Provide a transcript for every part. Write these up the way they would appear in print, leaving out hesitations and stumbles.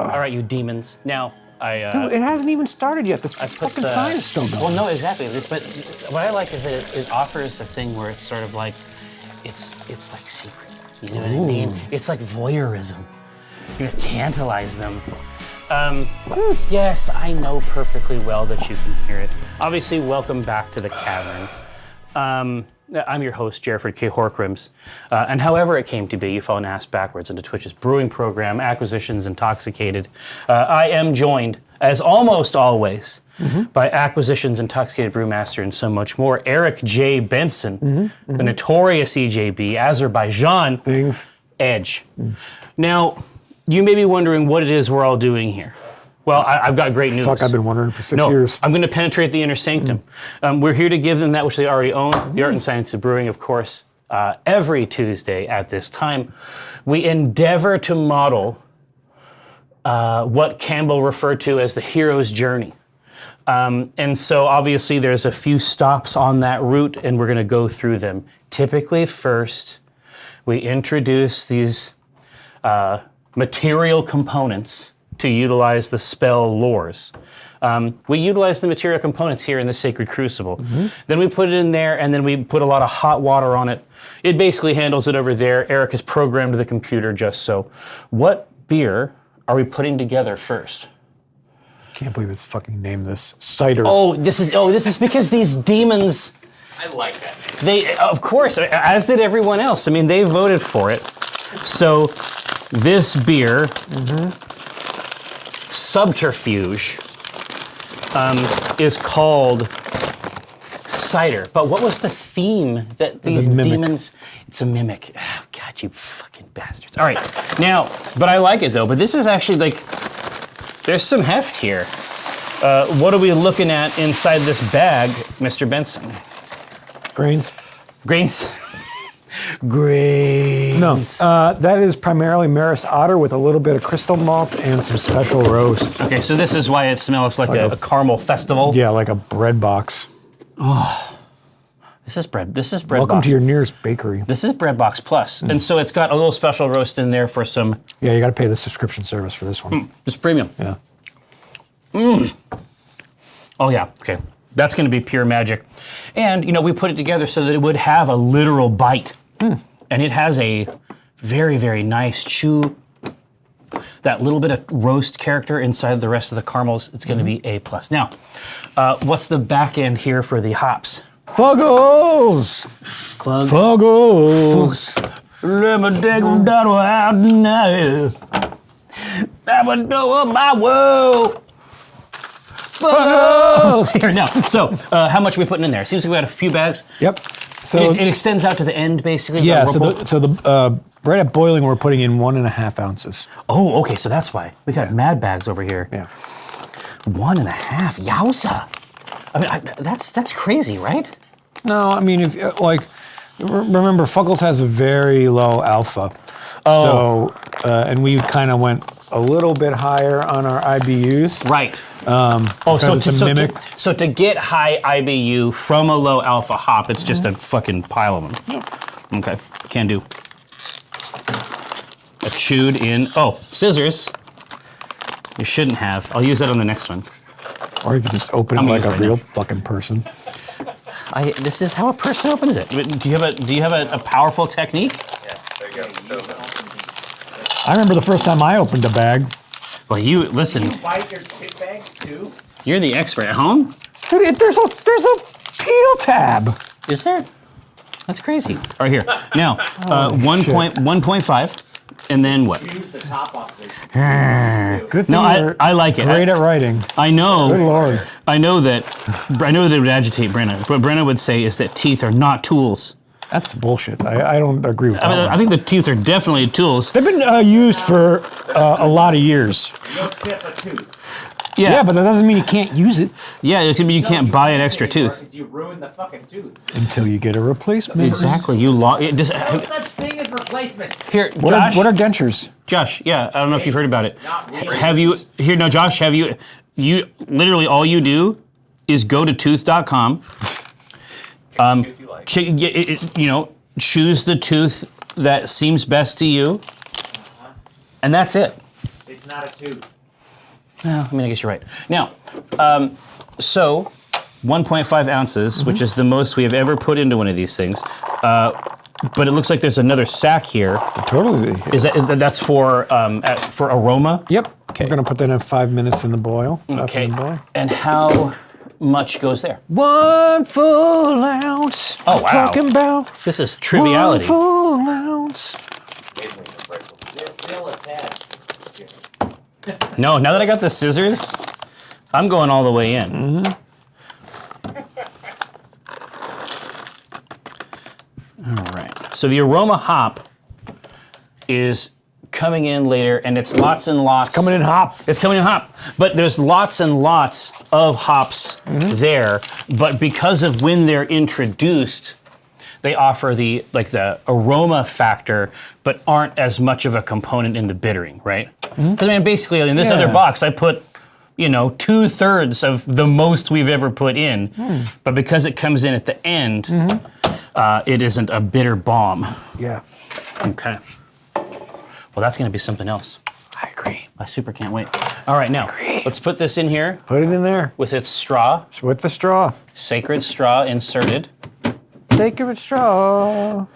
All right, you demons. Now, Dude, it hasn't even sign yet. The fucking sign is still going. Well, no, exactly. But what I like is that it offers a thing where it's sort of like, it's like secret. You know what I mean? It's like voyeurism. You're gonna tantalize them. Yes, I know perfectly well that you can hear it. Obviously, welcome back to the cavern. I'm your host, Jerford K. Horcrims. And however it came to be, you fell and ass backwards into Twitch's brewing program, Acquisitions Intoxicated. I am joined, as almost always, by Acquisitions Intoxicated Brewmaster and so much more, Eric J. Benson, the notorious EJB, Azerbaijan, Edge. Now, you may be wondering what it is we're all doing here. Well, I've got great news. Fuck, I've been wondering for 6 years. I'm going to penetrate the inner sanctum. We're here to give them that which they already own, the art and science of brewing, of course. Every Tuesday at this time, we endeavor to model what Campbell referred to as the hero's journey. And so obviously there's a few stops on that route, and we're going to go through them. Typically first, we introduce these material components to utilize the spell lores. We utilize the material components here in the Sacred Crucible. Then we put it in there, and then we put a lot of hot water on it. It basically handles it over there. Eric has programmed the computer just so. What beer are we putting together first? Can't believe it's fucking named this. Cider. This is because these demons. I like that name. They, of course, as did everyone else. I mean, they voted for it. So this beer, Subterfuge, is called cider. But what was the theme that these demons? It's a mimic. Oh, God, you fucking bastards. All right, now, but I like it though. But this is actually like, there's some heft here. What are we looking at inside this bag, Mr. Benson? Grains. Grains. Grains. No, that is primarily Maris Otter with a little bit of crystal malt and some special roast. Okay, so this is why it smells like a caramel festival. Yeah, like a bread box. Oh, this is bread. This is bread. Welcome box. to your nearest bakery. This is Bread Box Plus, and so it's got a little special roast in there for some. Yeah, you got to pay the subscription service for this one. It's premium. Yeah. Oh yeah. Okay. That's going to be pure magic, and you know we put it together so that it would have a literal bite, and it has a very very nice chew. That little bit of roast character inside the rest of the caramels, it's going to be A+. Now, what's the back end here for the hops? Fuggles! Fuggles! Let me take them down out now. I'm a door of my world. Fuggles! Here now. So, how much are we putting in there? Seems like we got a few bags. Yep. So it extends out to the end, basically. Yeah. So the right at boiling, we're putting in 1.5 ounces. Oh, okay. So that's why we got mad bags over here. Yeah. 1.5. Yowza. I mean, that's crazy, right? No, I mean, if remember, Fuggles has a very low alpha. So, and we kind of went a little bit higher on our IBUs. Right. So to get high IBU from a low alpha hop, it's just a fucking pile of them. Okay, can do. A chewed in. Oh, scissors. You shouldn't have. I'll use that on the next one. Or you could just open it like a real fucking person. This is how a person opens it. Do you have a powerful technique? Yeah, there you go. I remember the first time I opened a bag. Well, you listen. You bite your chip bags too? You're the expert at home. Dude, there's a peel tab. Is there? That's crazy. All right, here. Now, 1.5, and then what? Use the top off this. Good thing I like it. Great at writing. I know. Good Lord. I know that it would agitate Brenna. What Brenna would say is that teeth are not tools. That's bullshit. I don't agree with that. I think the teeth are definitely tools. They've been used for a lot of years. You don't chip a tooth. Yeah, but that doesn't mean you can't use it. Yeah, it could mean you can't buy an extra tooth. You ruin the fucking tooth. Until you get a replacement. Exactly. No such thing as replacements. Here, What Josh. are dentures? Josh, yeah, I don't know if you've heard about it. Not really. Have you, here, no, Josh, have you literally all you do is go to tooth.com, Tooth you like. choose the tooth that seems best to you, and that's it. It's not a tooth. Well, I mean, I guess you're right. Now, so 1.5 ounces, which is the most we have ever put into one of these things. But it looks like there's another sack here. Totally. That's for aroma? Yep. Okay. We're gonna put that in 5 minutes in the boil. Okay. In the boil. And how much goes there? 1 full ounce. Oh, wow. Talking about This is triviality. 1 full ounce. There's still a tad. No, now that I got the scissors, I'm going all the way in. Mm-hmm. All right. So the aroma hop is coming in later, and it's lots and lots. Coming in hop. It's coming in hop. But there's lots and lots of hops there. But because of when they're introduced, they offer the aroma factor, but aren't as much of a component in the bittering, right? Because I mean, basically, in this other box, I put 2/3 of the most we've ever put in. But because it comes in at the end, it isn't a bitter bomb. Yeah. Okay. Well, that's going to be something else. I agree. I super can't wait. All right, now, let's put this in here Put it in there. with its straw, With the straw. sacred straw inserted. Sacred straw.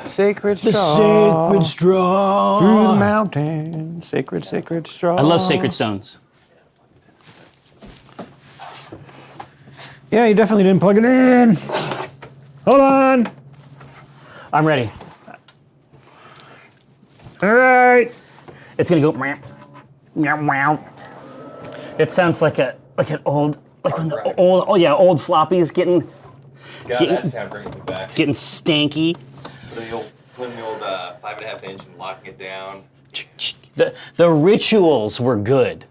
Sacred straw. straw. Through the mountain. Sacred straw. I love sacred stones. Yeah, you definitely didn't plug it in. Hold on. I'm ready. All right. It's gonna go meow, meow, meow. It sounds like an old, when the old floppies getting God, that sound brings me back. getting stanky. Putting the old 5.5 inch and locking it down. The rituals were good,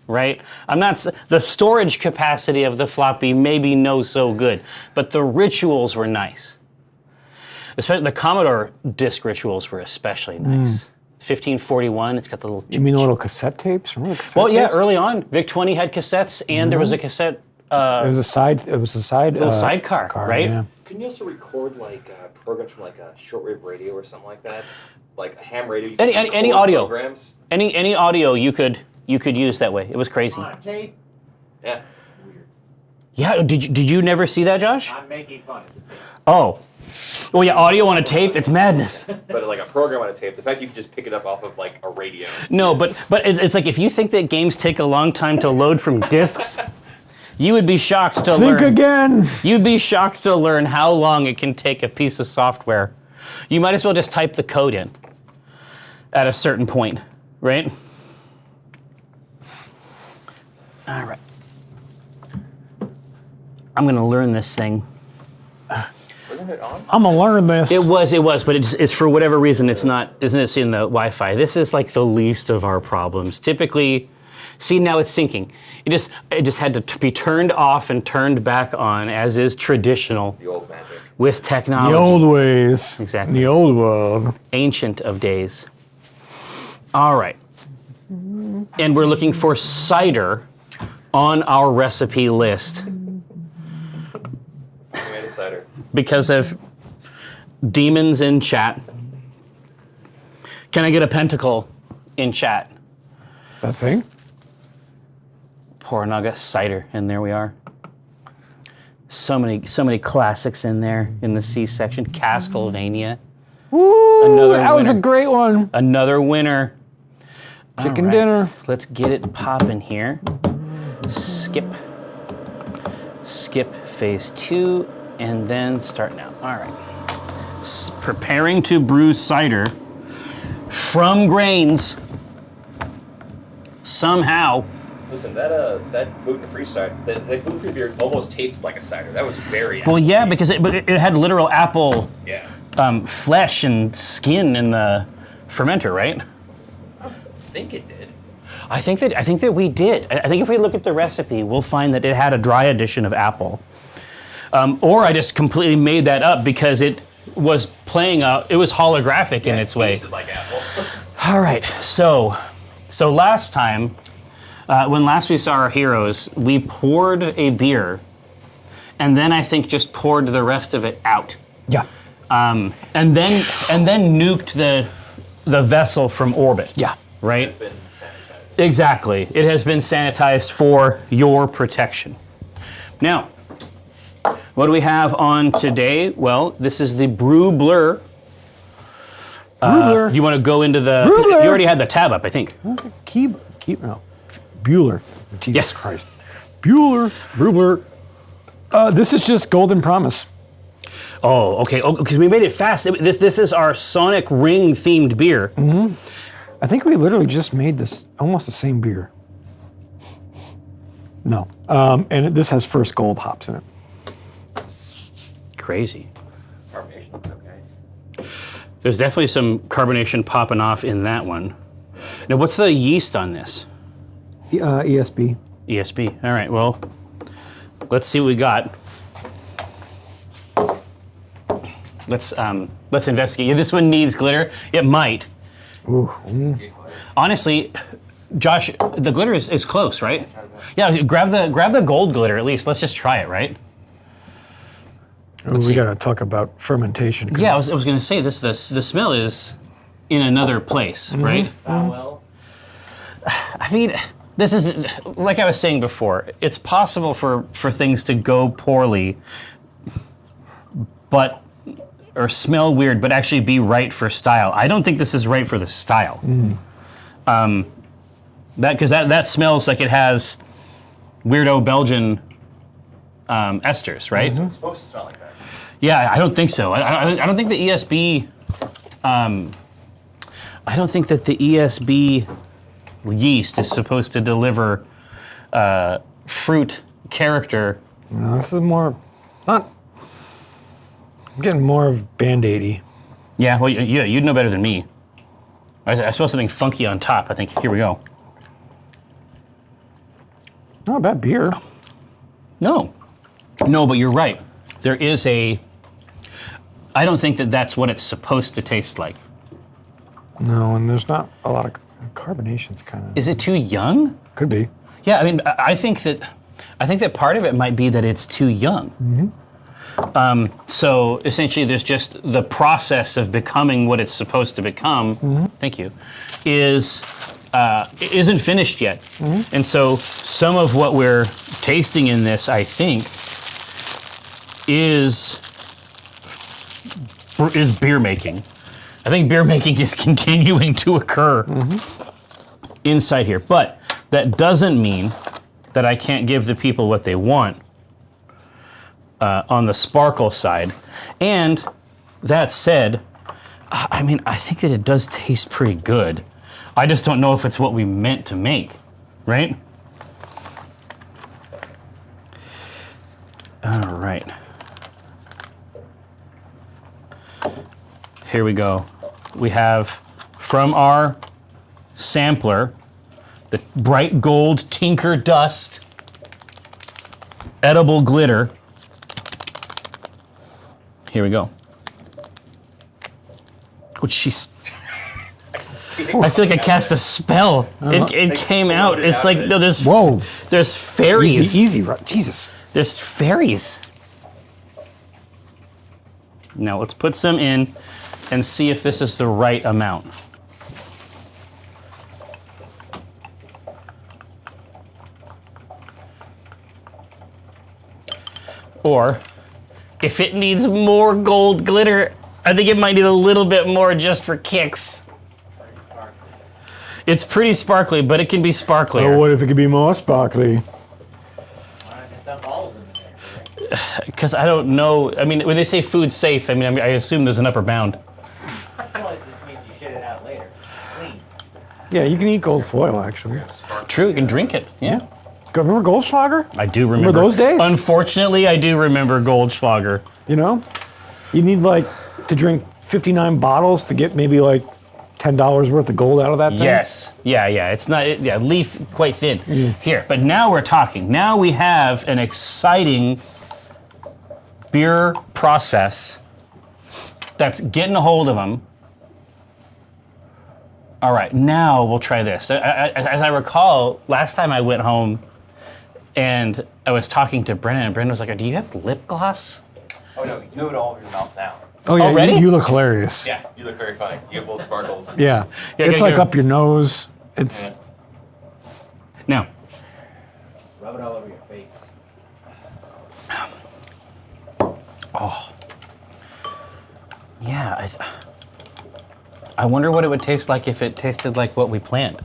right? The storage capacity of the floppy maybe no so good, but the rituals were nice. Especially the Commodore disc rituals were especially nice. 1541, it's got the little. You mean the little cassette tapes? Remember the cassette Well, yeah, tapes? early on, VIC-20 had cassettes, and there was a cassette. It was a side. Little sidecar, right? Yeah. Can you also record programs from a shortwave radio or something like that? Like a ham radio? You Any can record audio. Programs? Any audio you could use that way. It was crazy. On a tape, Yeah. weird. Yeah, did you never see that, Josh? I'm making fun. It's a tape. Oh. Well, yeah, audio on a tape, it's madness. But like a program on a tape, the fact you can just pick it up off of like a radio. No, but it's like if you think that games take a long time to load from discs, you would be shocked to learn. Think again. You'd be shocked to learn how long it can take a piece of software. You might as well just type the code in at a certain point, right? All right. I'm gonna learn this thing. Wasn't it on? I'm gonna learn this. It was, but it's for whatever reason it's not. Isn't it seeing the Wi-Fi? This is like the least of our problems. Typically, see now it's syncing. It just had to be turned off and turned back on, as is traditional The old magic. with technology. the old ways. Exactly. The old world. Ancient of days. All right, and we're looking for cider on our recipe list We made a cider. because of demons in chat. Can I get a pentacle in chat? That thing? Poranaga cider, and there we are. So many classics in there in the C section. Castlevania, Woo! Another that was a winner. great one. another winner. Chicken All right, dinner. Let's get it popping here. Skip phase 2, and then start now. All right. Preparing to brew cider from grains. Somehow. Listen, that gluten-free cider, that gluten-free beer almost tasted like a cider. That was very. Well, yeah, because it had literal apple Yeah. flesh and skin in the fermenter, right? I think it did. I think that we did. I think if we look at the recipe, we'll find that it had a dry addition of apple. Or I just completely made that up because it was playing out. It was holographic in its way. Tasted like apple. All right, so last time, when last we saw our heroes, we poured a beer, and then I think just poured the rest of it out, Yeah. and then nuked the vessel from orbit. Yeah. Right. It's been sanitized. Exactly. It has been sanitized for your protection. Now, what do we have on today? Well, this is the Brew Blur. Do you want to go into the... Brew Blur. You already had the tab up, I think. No. Bueller. Jesus Yeah. Christ. Bueller. Brew Blur. This is just Golden Promise. Oh, okay. Oh, because we made it fast. This is our Sonic Ring themed beer. Mm-hmm. I think we literally just made this almost the same beer. No. And this has First Gold hops in it. Crazy. Carbonation, okay. There's definitely some carbonation popping off in that one. Now, what's the yeast on this? ESB. ESB. All right. Well, let's see what we got. Let's investigate. Yeah, this one needs glitter. It might. Ooh. Honestly, Josh, the glitter is close, right? Yeah. Grab the gold glitter at least. Let's just try it, right? We got to talk about fermentation. Yeah, I was going to say this. The smell is in another place, right? Well, I mean, this is like I was saying before. It's possible for things to go poorly, or smell weird, but actually be right for style. I don't think this is right for the style. That smells like it has weirdo Belgian esters, right? it's supposed to smell like that. Yeah, I don't think so. I don't think the ESB. I don't think that the ESB yeast is supposed to deliver fruit character. No, this is more, not, I'm getting more of Band-Aid-y. Yeah, well, you'd know better than me. I smell something funky on top. I think here we go. Not a bad beer. No, but you're right. There is a. I don't think that that's what it's supposed to taste like. No, and there's not a lot of carbonations, kind of. Is it too young? Could be. Yeah, I mean, I think that part of it might be that it's too young. So essentially, there's just the process of becoming what it's supposed to become. Thank you. Isn't finished yet, and so some of what we're tasting in this, I think, is beer making. I think beer making is continuing to occur inside here, but that doesn't mean that I can't give the people what they want on the sparkle side. And that said, I mean, I think that it does taste pretty good. I just don't know if it's what we meant to make, right? All right. Here we go. We have from our sampler the bright gold Tinker Dust edible glitter. Here we go. Which she's. I feel like I cast a spell. It came out. It's like no, there's there's fairies. Easy, Jesus. There's fairies. Now let's put some in and see if this is the right amount. Or if it needs more gold glitter, I think it might need a little bit more just for kicks. It's pretty sparkly, but it can be sparklier. Oh, what if it could be more sparkly? Why not just dump all of them in there? Because I don't know. I mean, when they say food safe, I mean, I assume there's an upper bound. Well, it just means you shit it out later. Clean. Yeah, you can eat gold foil, actually. True, you can drink it. Yeah. Remember Goldschlager? I do remember. those days? Unfortunately, I do remember Goldschlager. You know? You need, like, to drink 59 bottles to get maybe, like, $10 worth of gold out of that thing? Yes. Yeah. It's not, leaf quite thin. Here, but now we're talking. Now we have an exciting beer process that's getting a hold of them. All right, now we'll try this. As I recall, last time I went home and I was talking to Brennan, and Brennan was like, do you have lip gloss? Oh no, you have it all over your mouth now. Oh, yeah, Already? you look hilarious. Yeah, you look very funny. You have little sparkles. Yeah. Yeah, It's yeah, like yeah. up your nose. It's Now, Just rub it all over your face. yeah, I wonder what it would taste like if it tasted like what we planned.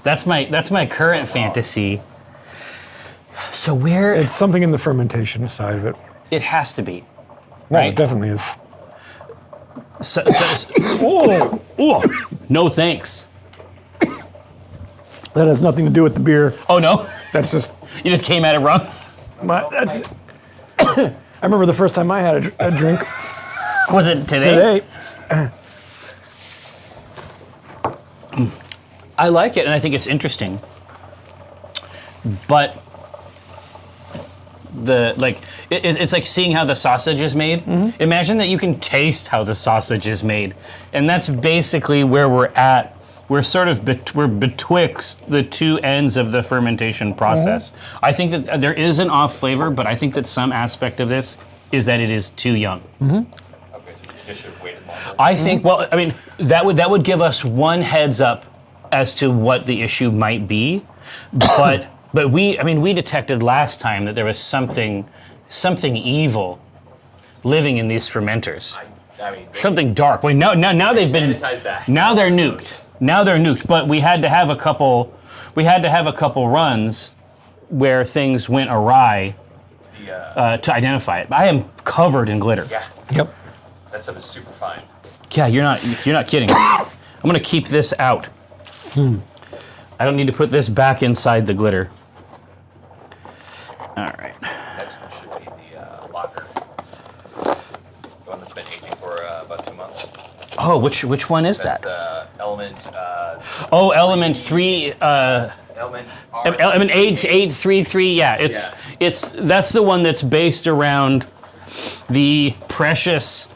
That's my current fantasy. So where It's something in the fermentation side of it. it has to be, Well, right? it definitely is. Oh, no thanks. That has nothing to do with the beer. Oh no, That's just you just came at it wrong. that's. I remember the first time I had a drink Was it today? today. I like it, and I think it's interesting. But it's like seeing how the sausage is made. Mm-hmm. Imagine that you can taste how the sausage is made, and that's basically where we're at. We're sort of we're betwixt the two ends of the fermentation process. Mm-hmm. I think that there is an off flavor, but I think that some aspect of this is that it is too young. Okay, so you just should have waited longer. I think. Well, I mean, that would give us one heads up as to what the issue might be, but we detected last time that there was something evil living in these fermenters. I mean, Something dark. Well, now they've been sanitize that. now they're nuked. Now they're nuked. But we had to have a couple. We had to have a couple runs where things went awry to identify it. I am covered in glitter. Yeah, Yep. that stuff is super fine. Yeah, you're not kidding. I'm gonna keep this out. I don't need to put this back inside the glitter. All right. Next one should be the lager. The one that's been aging for about 2 months. Oh, which one is That's that? the Element. Oh, Element 3. Element. Element 833. Yeah, that's the one that's based around the precious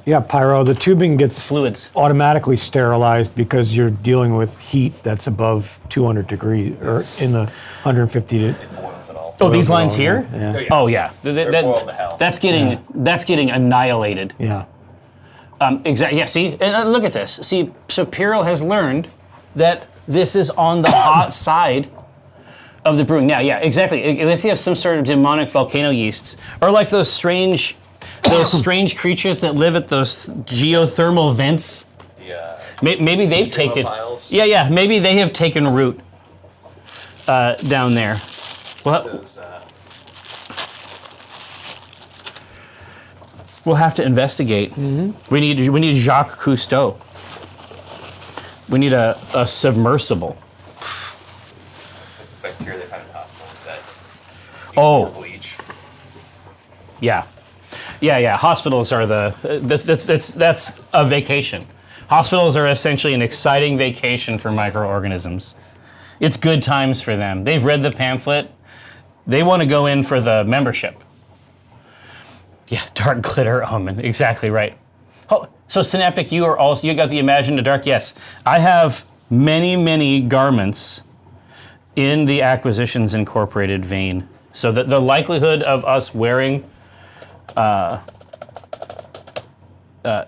Yeah, pyro. The tubing gets fluids. automatically sterilized because you're dealing with heat that's above 200 degrees or in the 150 to. Boils and all. Oh, these Boils lines all, here? yeah. Oh yeah. boiled to hell. That's getting annihilated. Yeah. Exactly. Yeah. See, and look at this. See, so Piro has learned that this is on the hot side of the brewing. Now, yeah, exactly. Unless you have some sort of demonic volcano yeasts, or like those strange creatures that live at those geothermal vents. Maybe they've taken. Thermophiles. Yeah. Maybe they have taken root down there. Well, Those, we'll have to investigate. We need Jacques Cousteau. We need a submersible. bacteria they find in hospitals that Oh. bleach. Yeah. Hospitals are that's a vacation. Hospitals are essentially an exciting vacation for microorganisms. It's good times for them. They've read the pamphlet. They want to go in for the membership. Yeah, dark glitter omen. Exactly right. Oh, so Synaptic, you got the Imagine the Dark. Yes, I have many garments in the Acquisitions Incorporated vein. So the likelihood of us wearing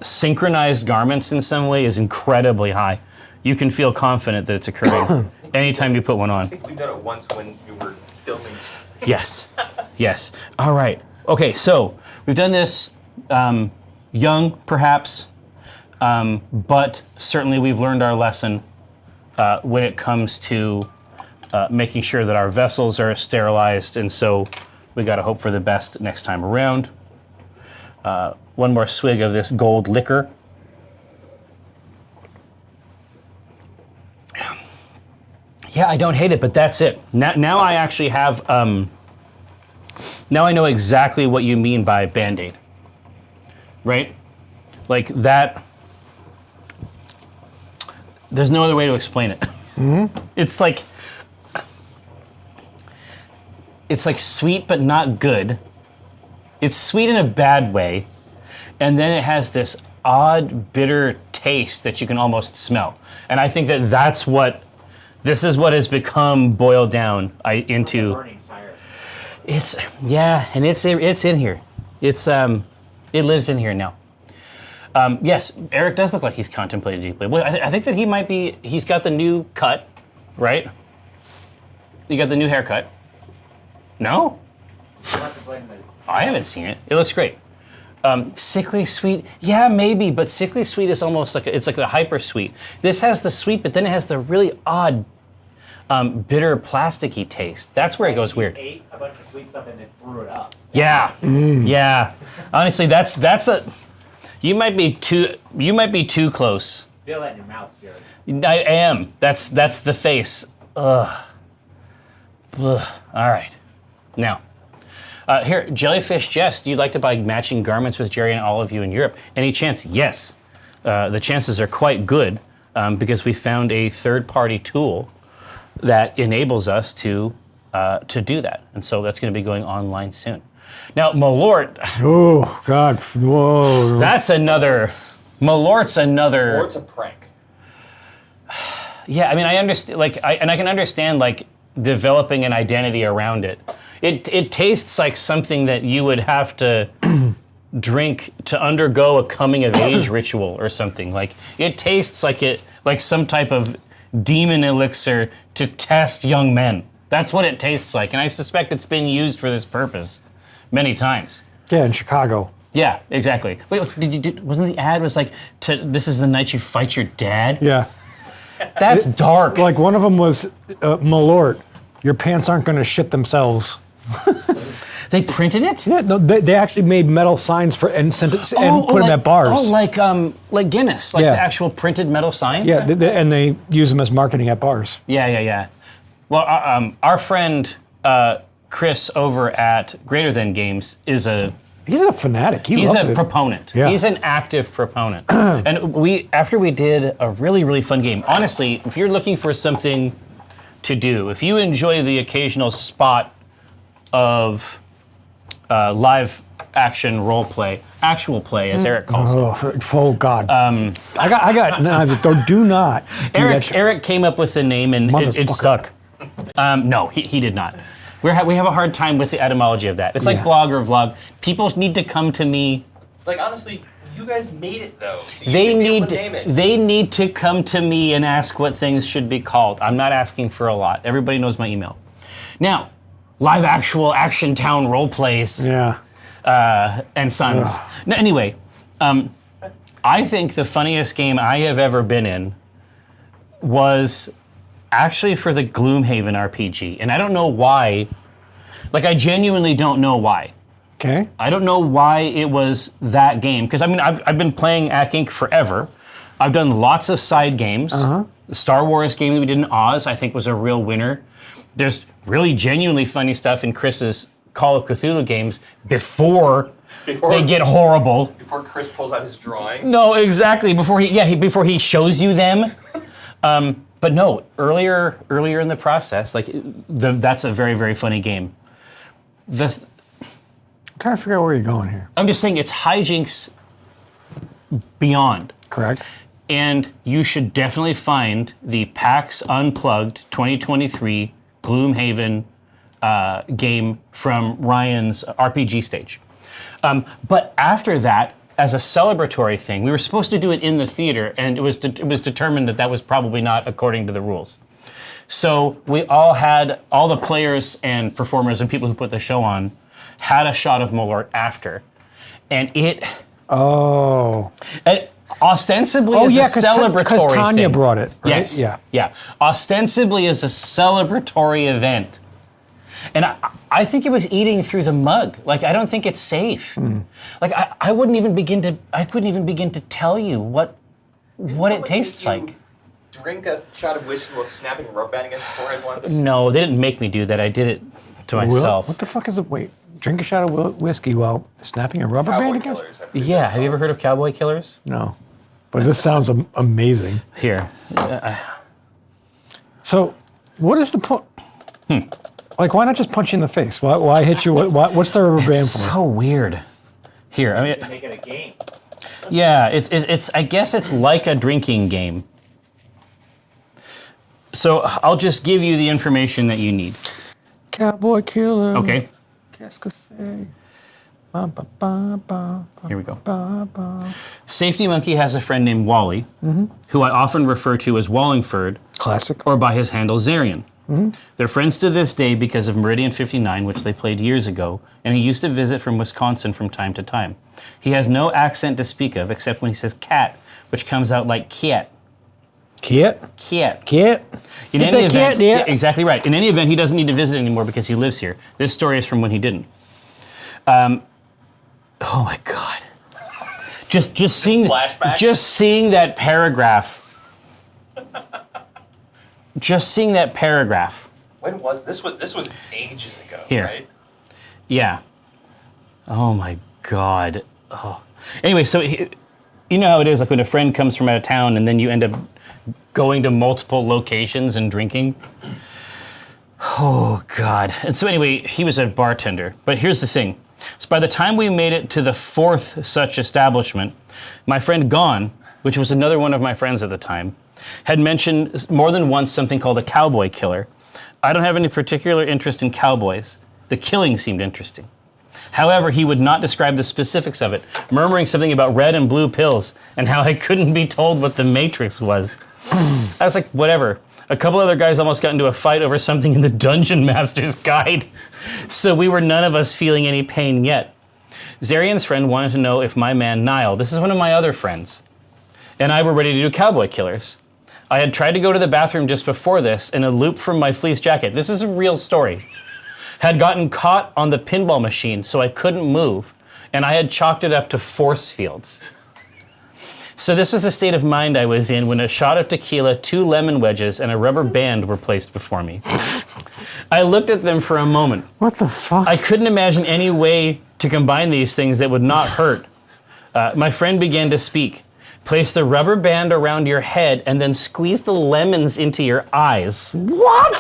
synchronized garments in some way is incredibly high. You can feel confident that it's occurring anytime you put one on. I think we did it once when you were filming something. Yes. All right. Okay, so we've done this young, perhaps, but certainly we've learned our lesson when it comes to making sure that our vessels are sterilized, and so we got to hope for the best next time around. One more swig of this gold liquor. Yeah, I don't hate it, but that's it. Now I actually have. Now I know exactly what you mean by Band-Aid. Right? Like that. There's no other way to explain it. Mm-hmm. It's like sweet but not good. It's sweet in a bad way, and then it has this odd bitter taste that you can almost smell. And I think that this is what has become boiled down into. Burning tires. And it's in here. It lives in here now. Yes, Eric does look like he's contemplated deeply. Well, I think that he's got the new cut, right? You got the new haircut. No? You'll have to blame the- I haven't seen it. It looks great. Sickly sweet, yeah, maybe, but sickly sweet is almost like it's like the hyper sweet. This has the sweet, but then it has the really odd, bitter, plasticky taste. That's where it goes weird. Ate a bunch of sweet stuff and then threw it up. Yeah, yeah. Honestly, that's a. You might be too close. Feel that in your mouth, Jared. I am. That's the face. Ugh. Ugh. All right. Now. Here, Jellyfish Jest, you'd like to buy matching garments with Jerry and all of you in Europe. Any chance? Yes. The chances are quite good because we found a third-party tool that enables us to do that. And so that's going to be going online soon. Now, Malort, Oh, God. Whoa. that's another... Malort's another... Or it's a prank. Yeah, I mean, I understand, like, I can understand, like, developing an identity around it. It tastes like something that you would have to drink to undergo a coming of age ritual or something. Like it tastes like some type of demon elixir to test young men. That's what it tastes like, and I suspect it's been used for this purpose many times. Yeah, in Chicago. Yeah, exactly. Wait, wasn't the ad was like, this is the night you fight your dad? Yeah. That's dark. Like one of them was, Malort, your pants aren't going to shit themselves. They printed it? Yeah, no, they actually made metal signs for and sent it and put them at bars. Oh, like Guinness, like Yeah. the actual printed metal sign? Yeah, and they use them as marketing at bars. Yeah. Well, our friend Chris over at Greater Than Games is He's a fanatic. he's loves a it. proponent. Yeah. He's an active proponent. And after we did a really, really fun game, honestly, if you're looking for something to do, if you enjoy the occasional spot of live action role play, actual play, as Eric calls it. Oh God! I got. No, do not. do that shit. Eric came up with the name and it Motherfucker. stuck. No, he did not. We have a hard time with the etymology of that. It's like Yeah. blog or vlog. People need to come to me. Like honestly, you guys made it though. So you They should be able need to name it. they need to come to me and ask what things should be called. I'm not asking for a lot. Everybody knows my email. Now, live actual action town role plays. Yeah. And Sons. No, anyway, I think the funniest game I have ever been in was actually for the Gloomhaven RPG, and I don't know why. Like, I genuinely don't know why. Okay. I don't know why it was that game, because I mean, I've been playing Ac Inc. forever. I've done lots of side games. The Star Wars game that we did in Oz, I think, was a real winner. There's really genuinely funny stuff in Chris's Call of Cthulhu games before they get horrible. Before Chris pulls out his drawings. No, exactly. Before he shows you them. But no, earlier in the process, like that's a very, very funny game. I'm trying to figure out where you're going here. I'm just saying it's hijinks beyond. Correct. And you should definitely find the PAX Unplugged 2023 Gloomhaven game from Ryan's RPG stage. But after that, as a celebratory thing, we were supposed to do it in the theater, and it was determined that was probably not according to the rules. So we all the players and performers and people who put the show on had a shot of Malort after, and it ostensibly is a celebratory because Tanya thing. brought it. Right? Yes. Yeah. Ostensibly is a celebratory event. And I think it was eating through the mug. Like, I don't think it's safe. Like, I couldn't even begin to tell you what it tastes like. Drink a shot of whiskey while snapping a rubber band against your forehead once. No, they didn't make me do that. I did it to myself. What the fuck is it? Wait, drink a shot of whiskey while snapping a rubber band Cowboy against? Killers, I believe Yeah, they're have you ever heard of Cowboy Killers? No. But this sounds amazing. Here. So, what is the point? Like, why not just punch you in the face? Why hit you? What's the rubber band for? So weird. Here, I mean, Make it a game. yeah, it's. I guess it's like a drinking game. So I'll just give you the information that you need. Cowboy Killer. Okay. Qu'est-ce que c'est? Ba, ba, ba, ba, Here we go. ba, ba. Safety Monkey has a friend named Wally, who I often refer to as Wallingford, Classic. or by his handle Zarian. They're friends to this day because of Meridian 59, which they played years ago, and he used to visit from Wisconsin from time to time. He has no accent to speak of, except when he says cat, which comes out like kiet. Kiet? Kiet. Kiet? In Get any that event, cat, yeah. exactly right. In any event, he doesn't need to visit anymore because he lives here. This story is from when he didn't. Oh my God. Just seeing Flashbacks? just seeing that paragraph. Just seeing that paragraph. When was this? This was ages ago, Here. right? Yeah. Oh my God. Oh. Anyway, so you know how it is, like when a friend comes from out of town and then you end up going to multiple locations and drinking. Oh God. And so anyway, he was a bartender. But here's the thing. So by the time we made it to the fourth such establishment, my friend Gon, which was another one of my friends at the time, had mentioned more than once something called a cowboy killer. I don't have any particular interest in cowboys. The killing seemed interesting. However, he would not describe the specifics of it, murmuring something about red and blue pills and how I couldn't be told what the Matrix was. I was like, whatever. A couple other guys almost got into a fight over something in the Dungeon Master's Guide, so we were none of us feeling any pain yet. Zarian's friend wanted to know if my man Niall, this is one of my other friends, and I were ready to do cowboy killers. I had tried to go to the bathroom just before this, and a loop from my fleece jacket, this is a real story, had gotten caught on the pinball machine, so I couldn't move, and I had chalked it up to force fields. So this was the state of mind I was in when a shot of tequila, 2 lemon wedges, and a rubber band were placed before me. I looked at them for a moment. What the fuck? I couldn't imagine any way to combine these things that would not hurt. My friend began to speak. Place the rubber band around your head and then squeeze the lemons into your eyes. What?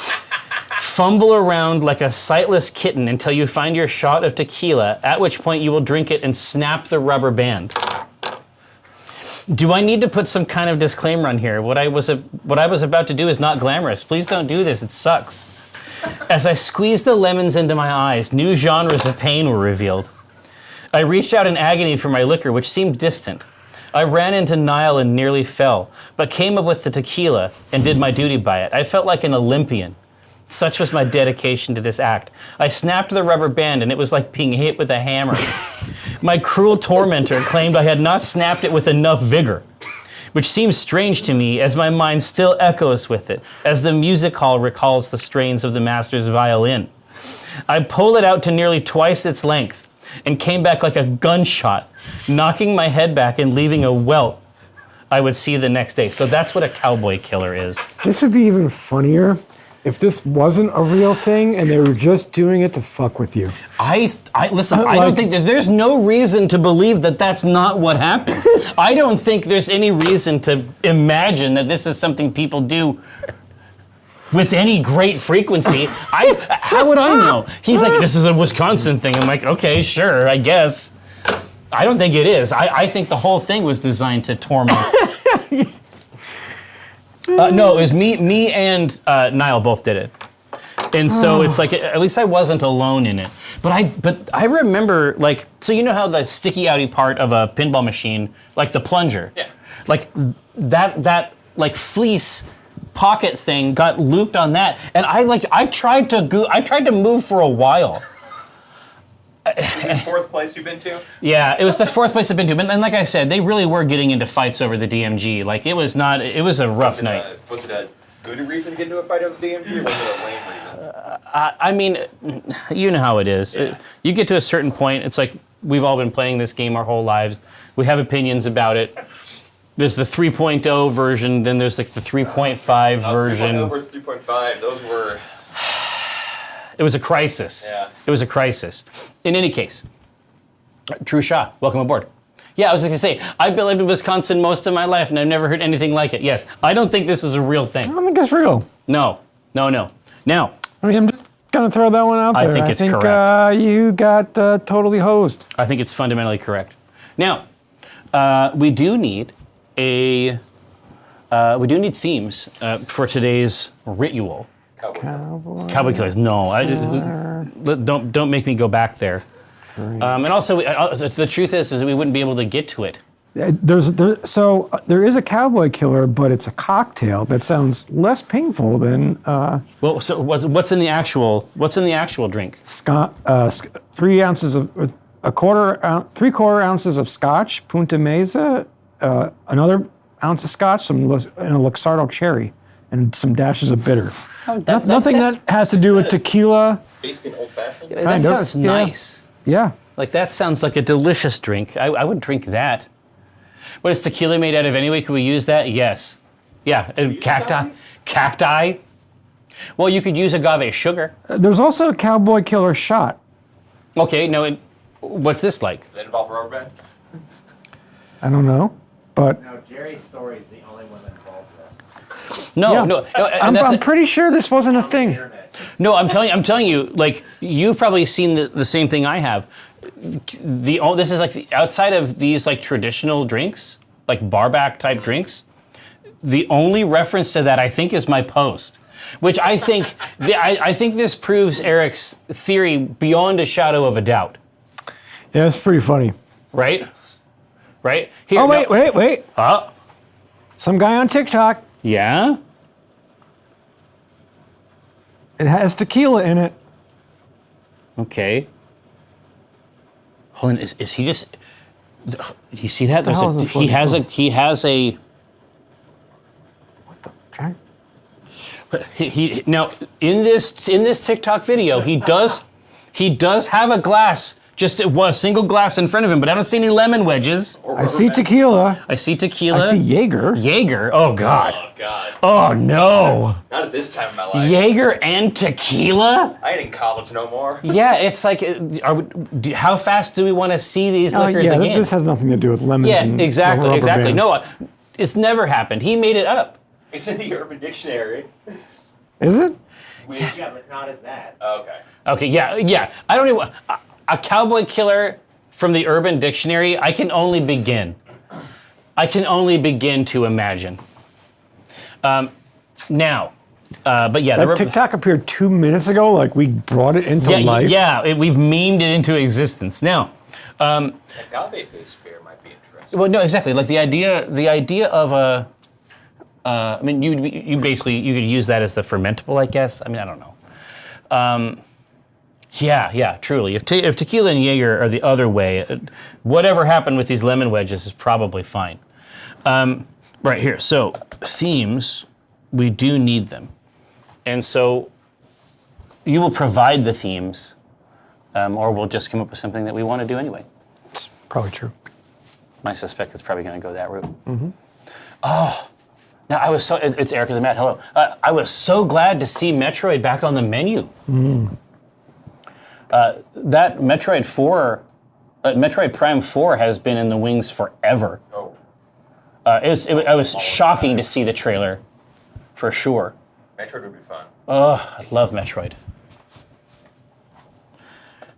Fumble around like a sightless kitten until you find your shot of tequila, at which point you will drink it and snap the rubber band. Do I need to put some kind of disclaimer on here? What I was about to do is not glamorous. Please don't do this, it sucks. As I squeezed the lemons into my eyes, new genres of pain were revealed. I reached out in agony for my liquor, which seemed distant. I ran into Niall and nearly fell, but came up with the tequila and did my duty by it. I felt like an Olympian. Such was my dedication to this act. I snapped the rubber band and it was like being hit with a hammer. My cruel tormentor claimed I had not snapped it with enough vigor, which seems strange to me as my mind still echoes with it, as the music hall recalls the strains of the master's violin. I pulled it out to nearly twice its length and came back like a gunshot, knocking my head back and leaving a welt I would see the next day. So that's what a cowboy killer is. This would be even funnier if this wasn't a real thing and they were just doing it to fuck with you. Listen, I don't think there's no reason to believe that that's not what happened. I don't think there's any reason to imagine that this is something people do with any great frequency. How would I know? He's like, this is a Wisconsin thing. I'm like, okay, sure, I guess. I don't think it is. I think the whole thing was designed to torment. No, it was me and Niall both did it. And so it's like, at least I wasn't alone in it. But I remember, like, so you know how the sticky outy part of a pinball machine, like the plunger, Yeah. like that like fleece pocket thing got looped on that, and I tried to move for a while. Is this fourth place you've been to? Yeah, it was the fourth place I've been to, and like I said, they really were getting into fights over the DMG. Like it was a rough night. Was it a good reason to get into a fight over the DMG, or was it a lame reason? I mean, you know how it is. Yeah. You get to a certain point, it's like we've all been playing this game our whole lives. We have opinions about it. There's the 3.0 version, then there's like the 3.5 version. 3.0 versus 3.5, those were... It was a crisis. Yeah. It was a crisis. In any case, Drew Shaw, welcome aboard. Yeah, I was just gonna say, I've lived in Wisconsin most of my life and I've never heard anything like it. Yes, I don't think this is a real thing. I don't think it's real. No. Now, I mean, I'm just gonna throw that one out there. I think it's correct. You got totally hosed. I think it's fundamentally correct. Now, we do need themes for today's ritual. Cowboy killers. No, don't make me go back there. And also, the truth is that we wouldn't be able to get to it There is a Cowboy Killer, but it's a cocktail that sounds less painful than Well, so what's in the actual drink? 3 ounces of 3/4 ounces of Scotch, Punta Mesa, another ounce of Scotch, some Luxardo cherry, and some dashes of bitter. Nothing that has to do with tequila. Basically an old fashioned. That sounds nice. Yeah. Like that sounds like a delicious drink. I would drink that. What is tequila made out of anyway? Could we use that? Yes. Yeah. Cacti. Cacti. Well, you could use agave sugar. There's also a Cowboy Killer shot. Okay. No. What's this like? Does that involve rubber band? I don't know, but No, Jerry's story is the only one that involves that. No. I'm pretty sure this wasn't a thing. Internet. No, I'm telling you, like you've probably seen the same thing I have. This is like outside of these like traditional drinks, like barback type drinks. The only reference to that I think is my post, which I think I think this proves Eric's theory beyond a shadow of a doubt. Yeah, it's pretty funny. Right? Right? Here, Oh wait. Some guy on TikTok. Yeah. It has tequila in it. Okay. Hold on, is he just? Do you see that? What the hell is the He has a. What the heck? He now in this TikTok video he does have a glass, just a single glass in front of him, but I don't see any lemon wedges. I see tequila. I see tequila. I see Jaeger. Jaeger. Oh God. Oh God. Oh no. Not at this time of my life. Jaeger and tequila. I ain't in college no more. Yeah, it's like, how fast do we want to see these liquors yeah, again? this has nothing to do with lemons. Yeah, and exactly. rubber bands. No, it's never happened. He made it up. It's in the Urban Dictionary. Is it? Yeah, but not as that. Okay. Okay, yeah. I don't even. A Cowboy Killer from the Urban Dictionary. I can only begin to imagine. Now, but yeah, That TikTok appeared 2 minutes ago. Like we brought it into life. We've memed it into existence. Now, Agave-based beer might be interesting. well, no, exactly. Like the idea of a. I mean, you basically you could use that as the fermentable, I guess. I mean, I don't know. Yeah, truly. If tequila and Jaeger are the other way, whatever happened with these lemon wedges is probably fine. Right here. So themes, we do need them, and so you will provide the themes, or we'll just come up with something that we want to do anyway. It's probably true. I suspect it's probably going to go that route. Mm-hmm. Oh. Now, it's Eric and the Matt, hello. I was so glad to see Metroid back on the menu. Mm. That Metroid Prime 4 has been in the wings forever. Oh. It was shocking to see the trailer, for sure. Metroid would be fun. Oh, I love Metroid.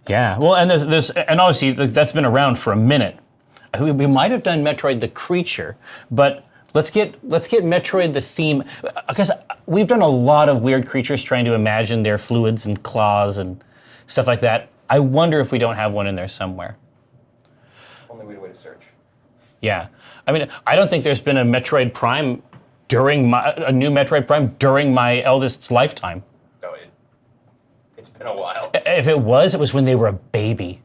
Yeah, well, and and obviously that's been around for a minute. We might have done Metroid the Creature, but Let's get Metroid the theme, because we've done a lot of weird creatures trying to imagine their fluids and claws and stuff like that. I wonder if we don't have one in there somewhere. Only way to search. Yeah, I mean, I don't think there's been a Metroid Prime a new Metroid Prime during my eldest's lifetime. No, it's been a while. If it was when they were a baby.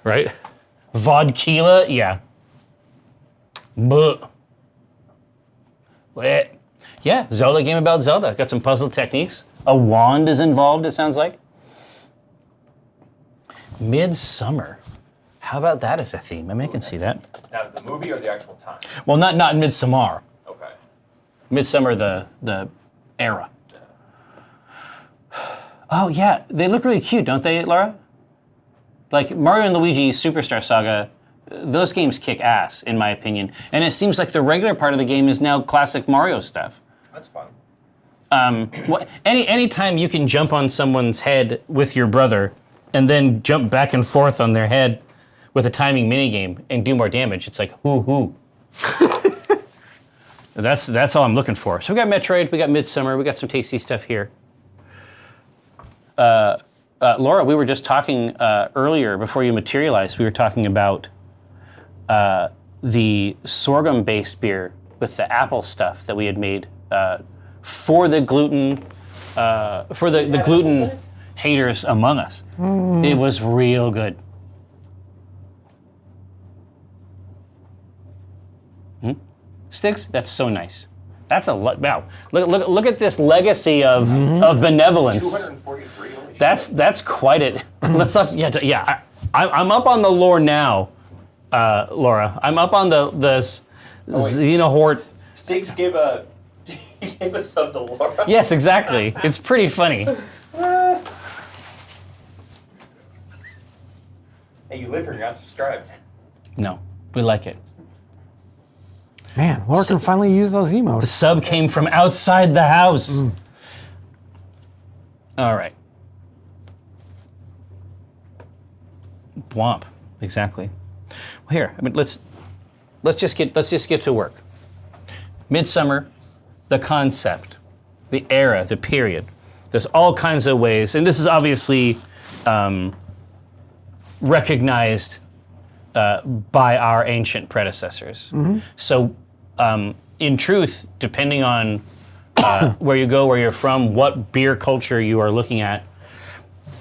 Right? Vodkila, yeah. But yeah, Zelda game about Zelda. Got some puzzle techniques. A wand is involved, it sounds like. Midsummer. How about that as a theme? I mean, I can see that. Now, the movie or the actual time? Well, not Midsommar. Okay. Midsummer, the era. Oh yeah, they look really cute, don't they, Laura? Like Mario and Luigi Superstar Saga. Those games kick ass, in my opinion. And it seems like the regular part of the game is now classic Mario stuff. That's fun. Anytime you can jump on someone's head with your brother and then jump back and forth on their head with a timing minigame and do more damage, it's like, hoo. That's all I'm looking for. So we got Metroid, we got Midsummer, we got some tasty stuff here. Laura, we were just talking earlier, before you materialized, we were talking about the sorghum-based beer with the apple stuff that we had made for the gluten gluten haters among us. It was real good. Sticks? That's so nice. That's a lot. Wow. Look at this legacy of benevolence. 243. Holy shit. That's quite it. Let's not. Yeah. I'm up on the lore now, Laura. I'm up on the Xenohort. Stiggs gave a sub to Laura. Yes, exactly. It's pretty funny. Hey, you live here, you're not subscribed. No, we like it. Man, Laura can finally use those The emotes. sub came from outside the house. All right. Womp. Exactly. Well, here. I mean, let's just get to work. Midsummer, the concept, the era, the period. There's all kinds of ways, and this is obviously recognized by our ancient predecessors. So, in truth, depending on where you go, where you're from, what beer culture you are looking at,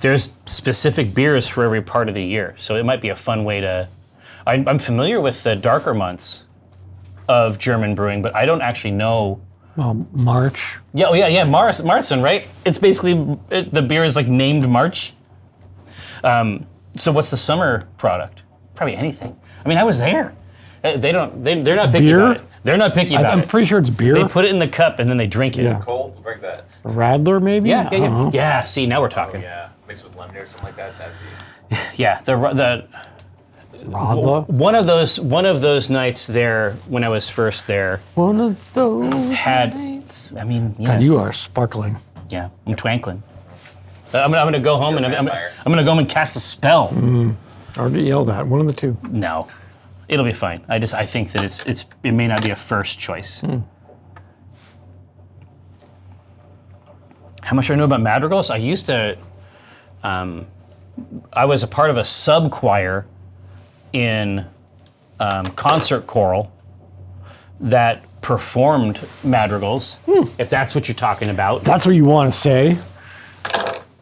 there's specific beers for every part of the year. So it might be a fun way to. I'm familiar with the darker months of German brewing, but I don't actually know. Well, March. Yeah. Marzen, right? It's basically the beer is like named March. So what's the summer product? Probably anything. I mean, I was there. They're not picky Beer? about it. They're not picky about I'm it. pretty sure it's beer. They put it in the cup and then they drink it. Yeah. Cold, drink that. Radler, maybe? Yeah. I don't know. Yeah. See, now we're Oh, talking. yeah. Mixed with lemonade or something like that. That'd be. Yeah. The Radler? one of those nights there when I was first there One of those. had. I mean, yes. God, you are sparkling. Yeah, I'm twinkling. I'm gonna go home and I'm vampire. gonna go home and cast a spell. Already yelled at. One of the two. No, it'll be fine. I think that it may not be a first choice. How much do I know about madrigals? I used to. I was a part of a sub choir in concert choral that performed madrigals. If that's what you're talking about, That's what you want to say.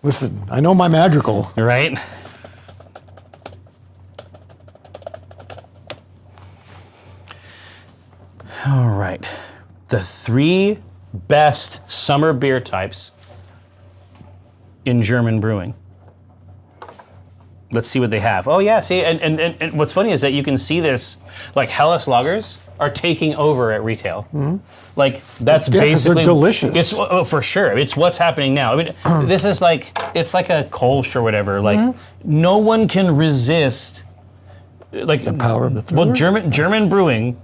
Listen, I know my madrigal. right? All right. The 3 best summer beer types in German brewing. Let's see what they have. Oh yeah, see, and what's funny is that you can see this, like Helles lagers are taking over at retail. Like that's 'cause they're basically delicious. It's for sure. It's what's happening now. I mean, this is like it's like a Kolsch or whatever. Like no one can resist. Like The power of the third. well, German brewing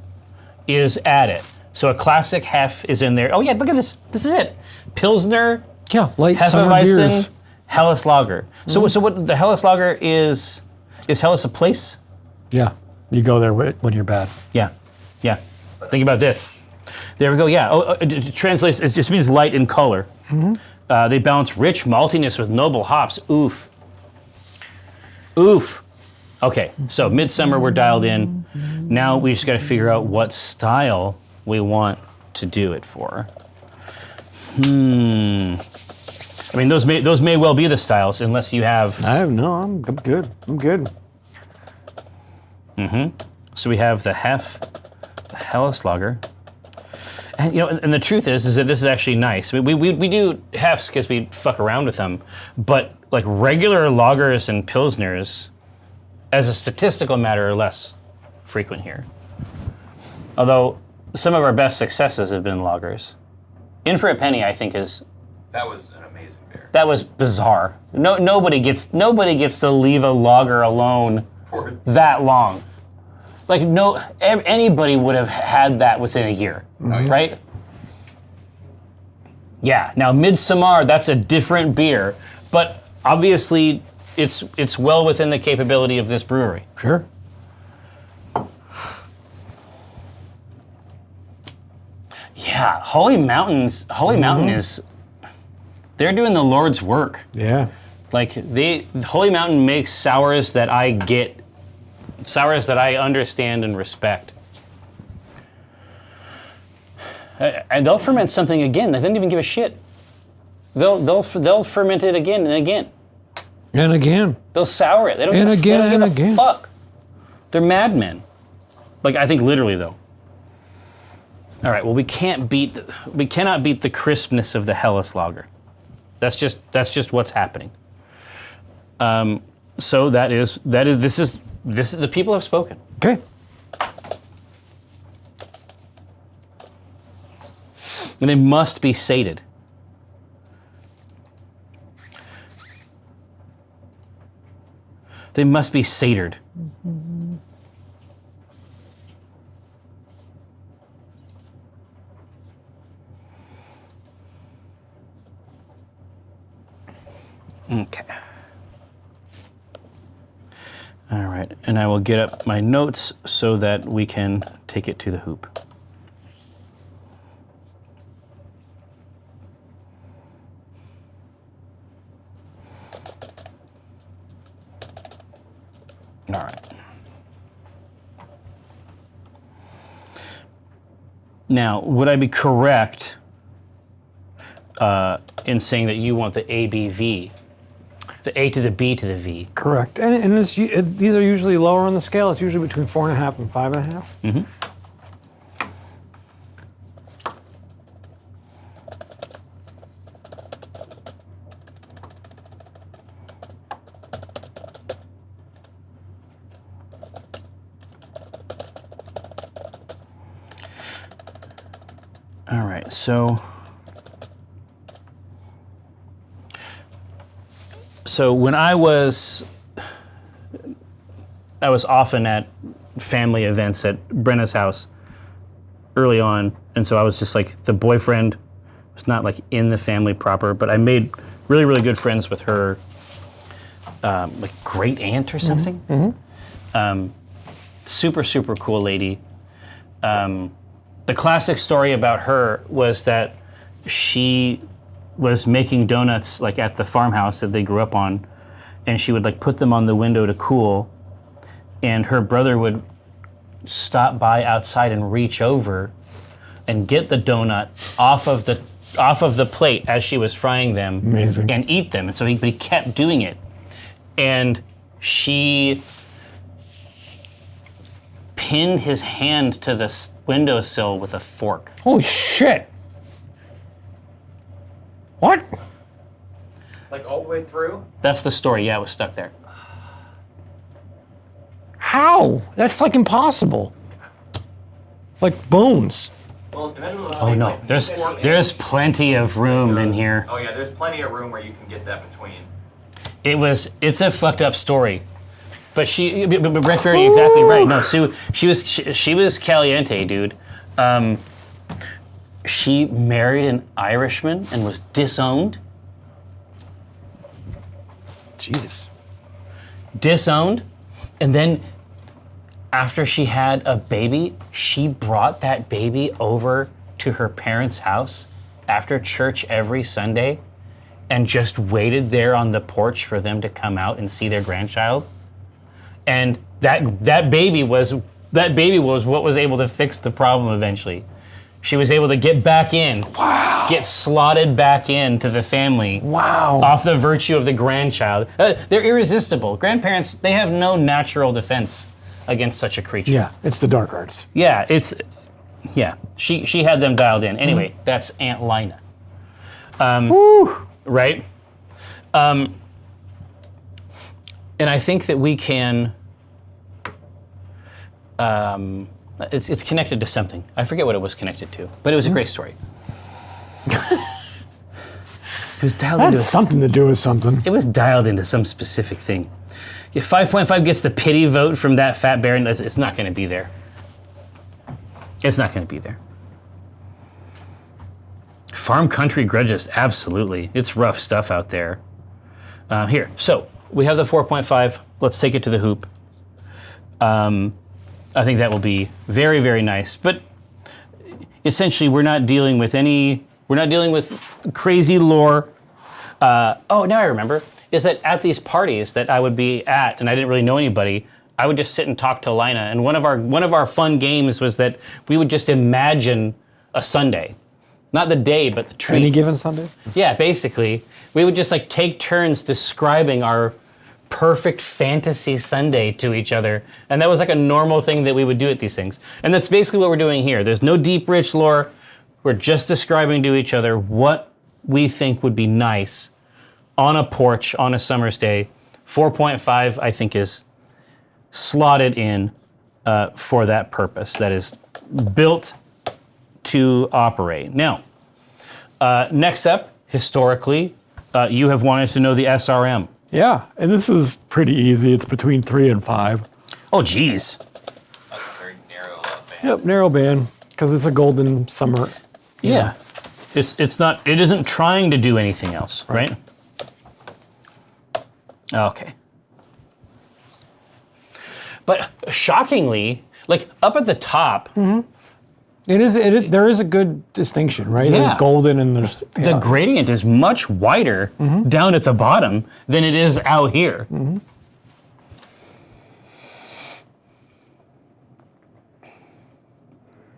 is at it. So a classic Hef is in there. Oh yeah, look at this. This is it. Pilsner, Yeah, light summer Hefeweizen, beers. Helles lager. So what the Helles lager is Helles a place? Yeah, you go there when you're bad. Yeah. Think about this. There we go. Yeah. It translates. It just means light in color. They balance rich maltiness with noble hops. Oof. Okay. So midsummer, we're dialed in. Now we just got to figure out what style we want to do it for. I mean, those may well be the styles, unless you have. I'm good. I'm good. So we have the Hef, the Helles lager, and and the truth is that this is actually nice. I mean, we do Hefs because we fuck around with them, but like regular lagers and pilsners, as a statistical matter, are less frequent here. Although some of our best successes have been lagers. In for a Penny, I think That was an amazing beer. that was bizarre. Nobody gets to leave a lager alone that long. Like anybody would have had that within a year, right? Yeah. Now Midsommar, that's a different beer, but obviously it's well within the capability of this brewery. Sure. Yeah, Holy Mountain is they're doing the Lord's work. Yeah. Like Holy Mountain makes sours that I get Sours that I understand and respect. And they'll ferment something again. They didn't even give a shit. They'll ferment it again and again. And again. They'll sour it. They don't And give, again they don't and give a again. fuck. They're madmen. Like, I think literally though. All right. Well, we cannot beat the crispness of the Helles lager. That's just what's happening. So this is the people have spoken. Okay. And they must be sated. They must be sated. Okay. All right, and I will get up my notes so that we can take it to the hoop. All right. Now, would I be correct in saying that you want the ABV, the A to the B to the V? Correct. And these are usually lower on the scale. It's usually between 4.5 and 5.5. Mm-hmm. All right, so when I was often at family events at Brenna's house early on, and so I was just like the boyfriend was not like in the family proper, but I made really, really good friends with her like great aunt or something. Mm-hmm. Super, super cool lady. The classic story about her was that she was making donuts like at the farmhouse that they grew up on, and she would like put them on the window to cool, and her brother would stop by outside and reach over and get the donut off of the plate as she was frying them. Amazing. And eat them. And so he kept doing it. And she pinned his hand to the windowsill with a fork. Holy shit. What? Like all the way through? That's the story. Yeah, it was stuck there. How? That's like impossible. Like bones. Well, depending on how Oh they, no, like, there's plenty of room in here. Oh yeah, there's plenty of room where you can get that between. It's a fucked up story. But Brett's very exactly right. No, she was caliente, dude. She married an Irishman and was disowned. Jesus. Disowned, and then after she had a baby, she brought that baby over to her parents' house after church every Sunday and just waited there on the porch for them to come out and see their grandchild. And that baby was what was able to fix the problem eventually. She was able to get back in, get slotted back into the family. Wow. Off the virtue of the grandchild. They're irresistible. Grandparents, they have no natural defense against such a creature. Yeah, it's the dark arts. Yeah, she had them dialed in. Anyway, that's Aunt Lina. Right? And I think that we can, it's connected to something. I forget what it was connected to, but it was a great story. It was dialed into something to do with something. It was dialed into some specific thing. If 5.5 gets the pity vote from that fat bear, it's not going to be there. It's not going to be there. Farm country grudges, absolutely. It's rough stuff out there. Here, so we have the 4.5. Let's take it to the hoop. I think that will be very, very nice. But essentially, we're not dealing with crazy lore. Oh, now I remember. Is that at these parties that I would be at, and I didn't really know anybody, I would just sit and talk to Lina, and one of our fun games was that we would just imagine a Sunday, not the day, but the treat. Any given Sunday? Yeah, basically, we would just like take turns describing our perfect fantasy Sunday to each other, and that was like a normal thing that we would do at these things. And that's basically what we're doing here. There's no deep, rich lore. We're just describing to each other what we think would be nice on a porch on a summer's day. 4.5, I think, is slotted in for that purpose. That is built to operate. Now, next up, historically, you have wanted to know the SRM. Yeah, and this is pretty easy. It's between 3 and 5. Oh, geez. That's a very narrow band. Yep, narrow band, because it's a golden summer. Yeah. It's not, it isn't trying to do anything else, right? Okay. But shockingly, like up at the top, It is. There is a good distinction, right? Yeah. There's golden and there's the gradient is much wider down at the bottom than it is out here.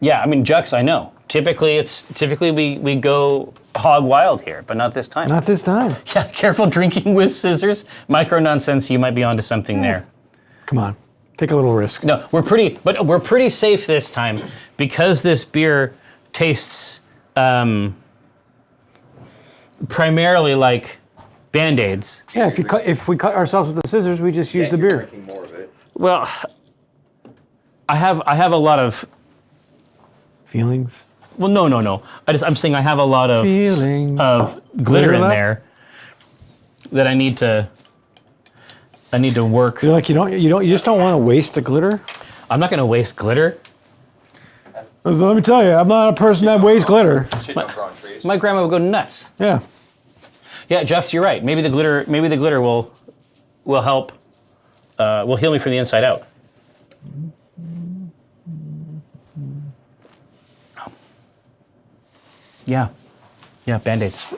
Yeah, I mean, Jux, I know. Typically we go hog wild here, but not this time. Not this time. Yeah, careful drinking with scissors. Micro nonsense, you might be onto something there. Come on, take a little risk. No, we're pretty safe this time because this beer tastes primarily like Band-Aids. Yeah, if we cut ourselves with the scissors, we just use the You're beer. drinking more of it. Well, I have a lot of. Feelings. Well, no. I'm saying I have a lot of Feelings. of glitter in left? there that I need to work. You're like you just don't want to waste the glitter. I'm not going to waste glitter. Let me tell you, I'm not a person that wastes glitter. Shit don't grow on trees. My grandma would go nuts. Yeah. Yeah, Jeff, you're right. Maybe the glitter will help. Will heal me from the inside out. Yeah, Band-Aids.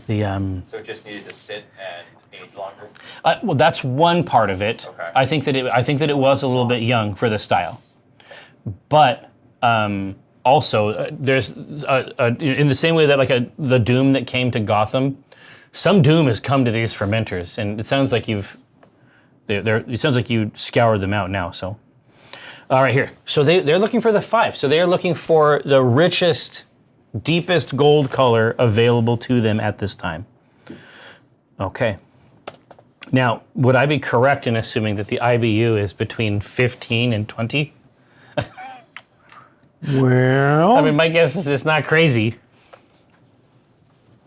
The So it just needed to sit and age longer. well, that's one part of it. Okay. I think that it was a little bit young for the style, but also there's in the same way that like the Doom that came to Gotham, some Doom has come to these fermenters, and it sounds like it sounds like you scoured them out now. So, all right, here. So they're looking for the 5. So they are looking for the richest, deepest gold color available to them at this time. Okay. Now, would I be correct in assuming that the IBU is between 15 and 20? Well, I mean, my guess is it's not crazy.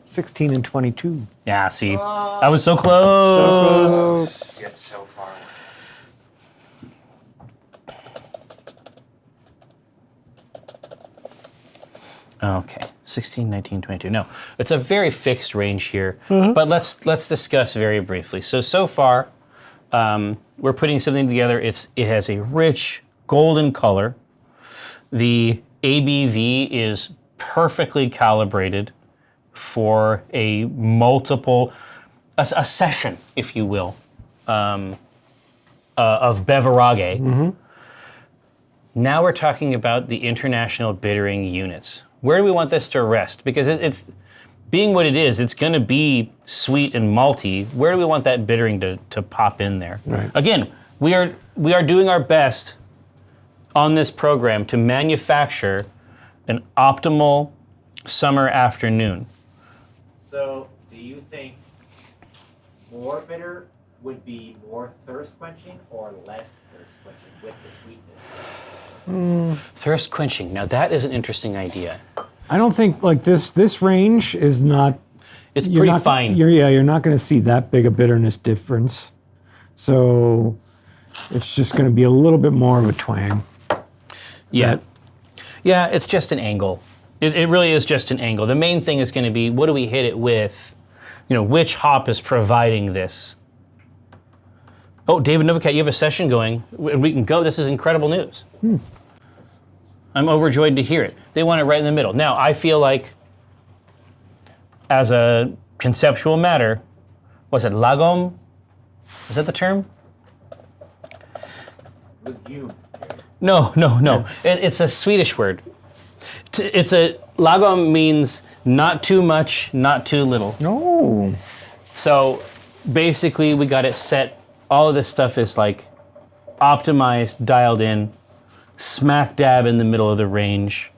16 and 22. Yeah, see, I was so close. Get so far away. Okay, 16, 19, 22. No, it's a very fixed range here, but let's discuss very briefly. So far, we're putting something together. It has a rich golden color. The ABV is perfectly calibrated for a session, if you will, of Beverage. Now we're talking about the international bittering units. Where do we want this to rest? Because it's being what it is, it's going to be sweet and malty. Where do we want that bittering to pop in there? Right. Again, we are doing our best on this program to manufacture an optimal summer afternoon. So, do you think more bitter would be more thirst quenching or less thirst quenching with the sweetness? Thirst quenching. Now that is an interesting idea. I don't think like this range is not. It's you're pretty not- fine. You're not going to see that big a bitterness difference. So it's just going to be a little bit more of a twang. Yeah. Yeah, it's just an angle. It really is just an angle. The main thing is going to be, what do we hit it with? You know, which hop is providing this? Oh, David Novicat, you have a session going, and we can go. This is incredible news. I'm overjoyed to hear it. They want it right in the middle. Now, I feel like, as a conceptual matter, what's it, lagom? Is that the term? Legume. No. It's a Swedish word. Lagom means not too much, not too little. No. So basically we got it set. All of this stuff is like optimized, dialed in, smack dab in the middle of the range.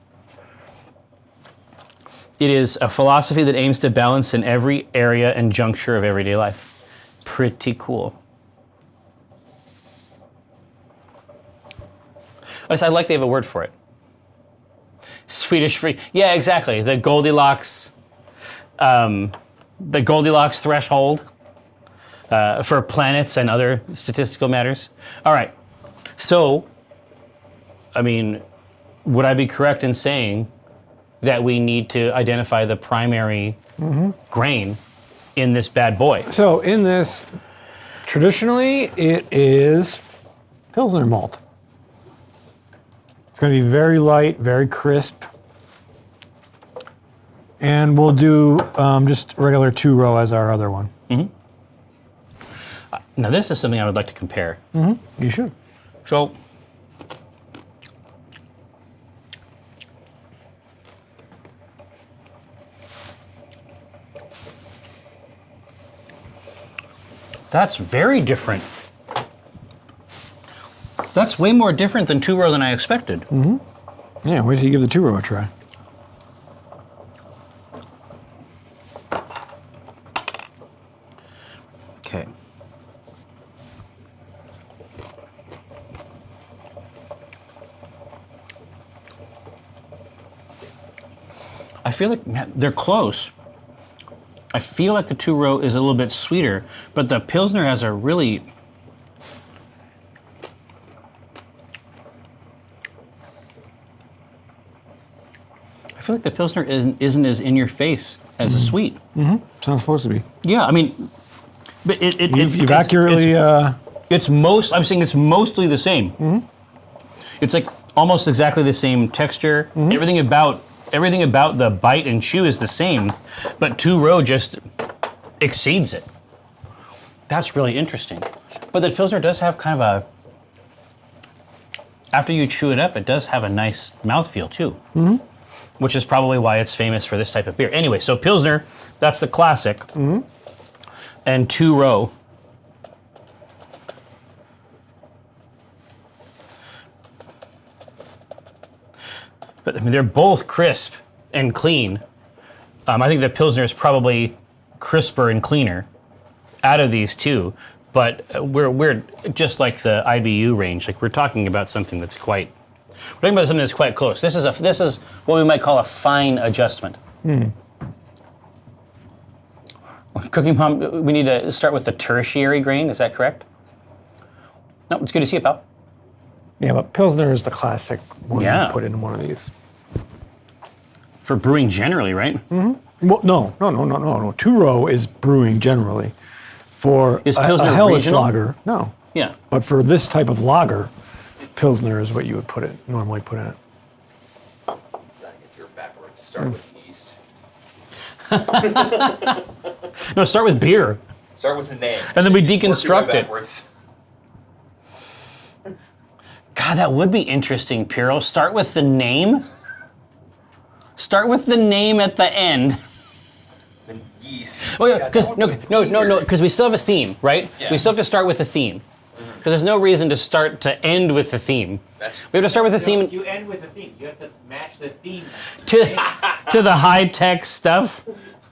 It is a philosophy that aims to balance in every area and juncture of everyday life. Pretty cool. I like they have a word for it. Swedish free. Yeah, exactly. The Goldilocks threshold for planets and other statistical matters. All right. So, I mean, would I be correct in saying that we need to identify the primary grain in this bad boy? So in this, traditionally, it is Pilsner malt. It's going to be very light, very crisp. And we'll do just regular 2-row as our other one. Now this is something I would like to compare. You should. So, that's very different. That's way more different than 2-row than I expected. Yeah, wait till you give the 2-row a try. Okay. I feel like they're close. I feel like the 2-row is a little bit sweeter, but the Pilsner has a really... I feel like the Pilsner isn't as in your face as a sweet. Sounds supposed to be. Yeah, I mean, but You've accurately... I'm saying it's mostly the same. It's like almost exactly the same texture. Everything about the bite and chew is the same, but 2-row just exceeds it. That's really interesting. But the Pilsner does have kind of a, after you chew it up, it does have a nice mouthfeel too. Which is probably why it's famous for this type of beer. Anyway, so Pilsner, that's the classic. And 2-row. But I mean, they're both crisp and clean. I think the Pilsner is probably crisper and cleaner out of these two. But we're just like the IBU range. Like we're talking about something that's quite. We're talking about something that's quite close. This is what we might call a fine adjustment. Cooking Mom, we need to start with the tertiary grain. Is that correct? No, it's good to see you, pal. Yeah, but Pilsner is the classic one Yeah. to put in one of these. For brewing generally, right? Well, no. 2-row is brewing generally. For Is a Pilsner Helles regional? lager, no. Yeah. But for this type of lager, Pilsner is what you would normally put in it. If you're backwards, start with yeast. No, start with beer. Start with the name. And then we Just work your deconstruct way it. backwards. God, that would be interesting, Piro. Start with the name. Start with the name at the end. Then yeast. Oh yeah, God, because that would be no, weird. because we still have a theme, right? Yeah. We still have to start with a theme. Because there's no reason to end with the theme. We have to start with the theme You end with the theme. You have to match the theme. to the high tech stuff.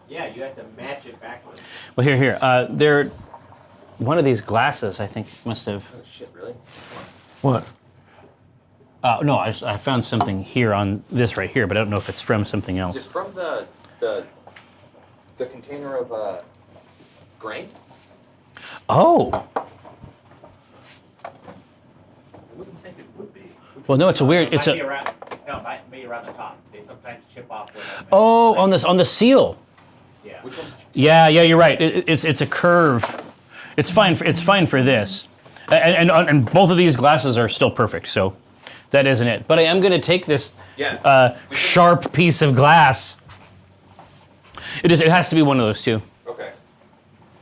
Yeah, you have to match it backwards. Well, here. There, one of these glasses, I think, must have. Oh shit, really? What? No, I found something here on this right here, but I don't know if it's from something else. Is it from the container of grain? Oh. I wouldn't think it would be. Well, no, it's a weird. It It's might be a. around. No, it might be around the top. They sometimes chip off. With Oh, on the seal. Yeah. Which one's Yeah, you're right. It's a curve. It's fine for this, and both of these glasses are still perfect. So that isn't it. But I am going to take this sharp piece of glass. It has to be one of those two. Okay.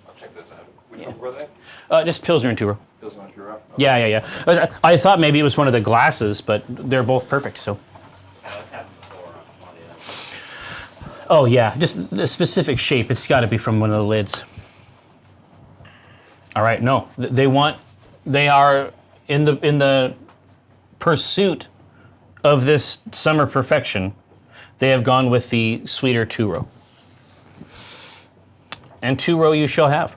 I'll check those out. Which one were they? Just Pilsner and 2-row. Those ones you're up. Yeah. I thought maybe it was one of the glasses, but they're both perfect. So. Yeah, it's happened before on one of the others. Oh yeah, just the specific shape. It's got to be from one of the lids. All right, no, they are in the pursuit of this summer perfection. They have gone with the sweeter 2-row. And 2-row you shall have.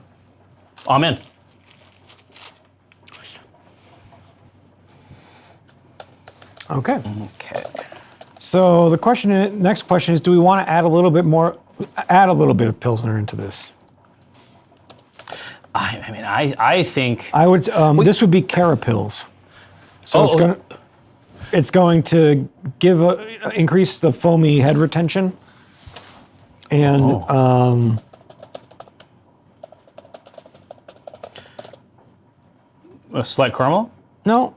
Amen. Okay. Okay. So the next question is, do we want to add a little bit of Pilsner into this? I mean, I think I would. This would be Carapils. So it's going to increase the foamy head retention, and a slight caramel. no,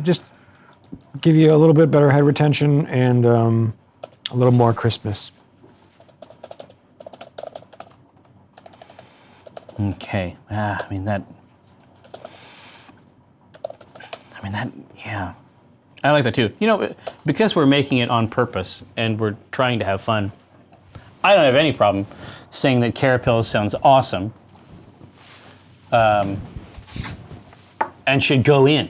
just give you a little bit better head retention and a little more crispness. Okay. I mean that. Yeah. I like that too. You know, because we're making it on purpose and we're trying to have fun, I don't have any problem saying that Carapils sounds awesome and should go in.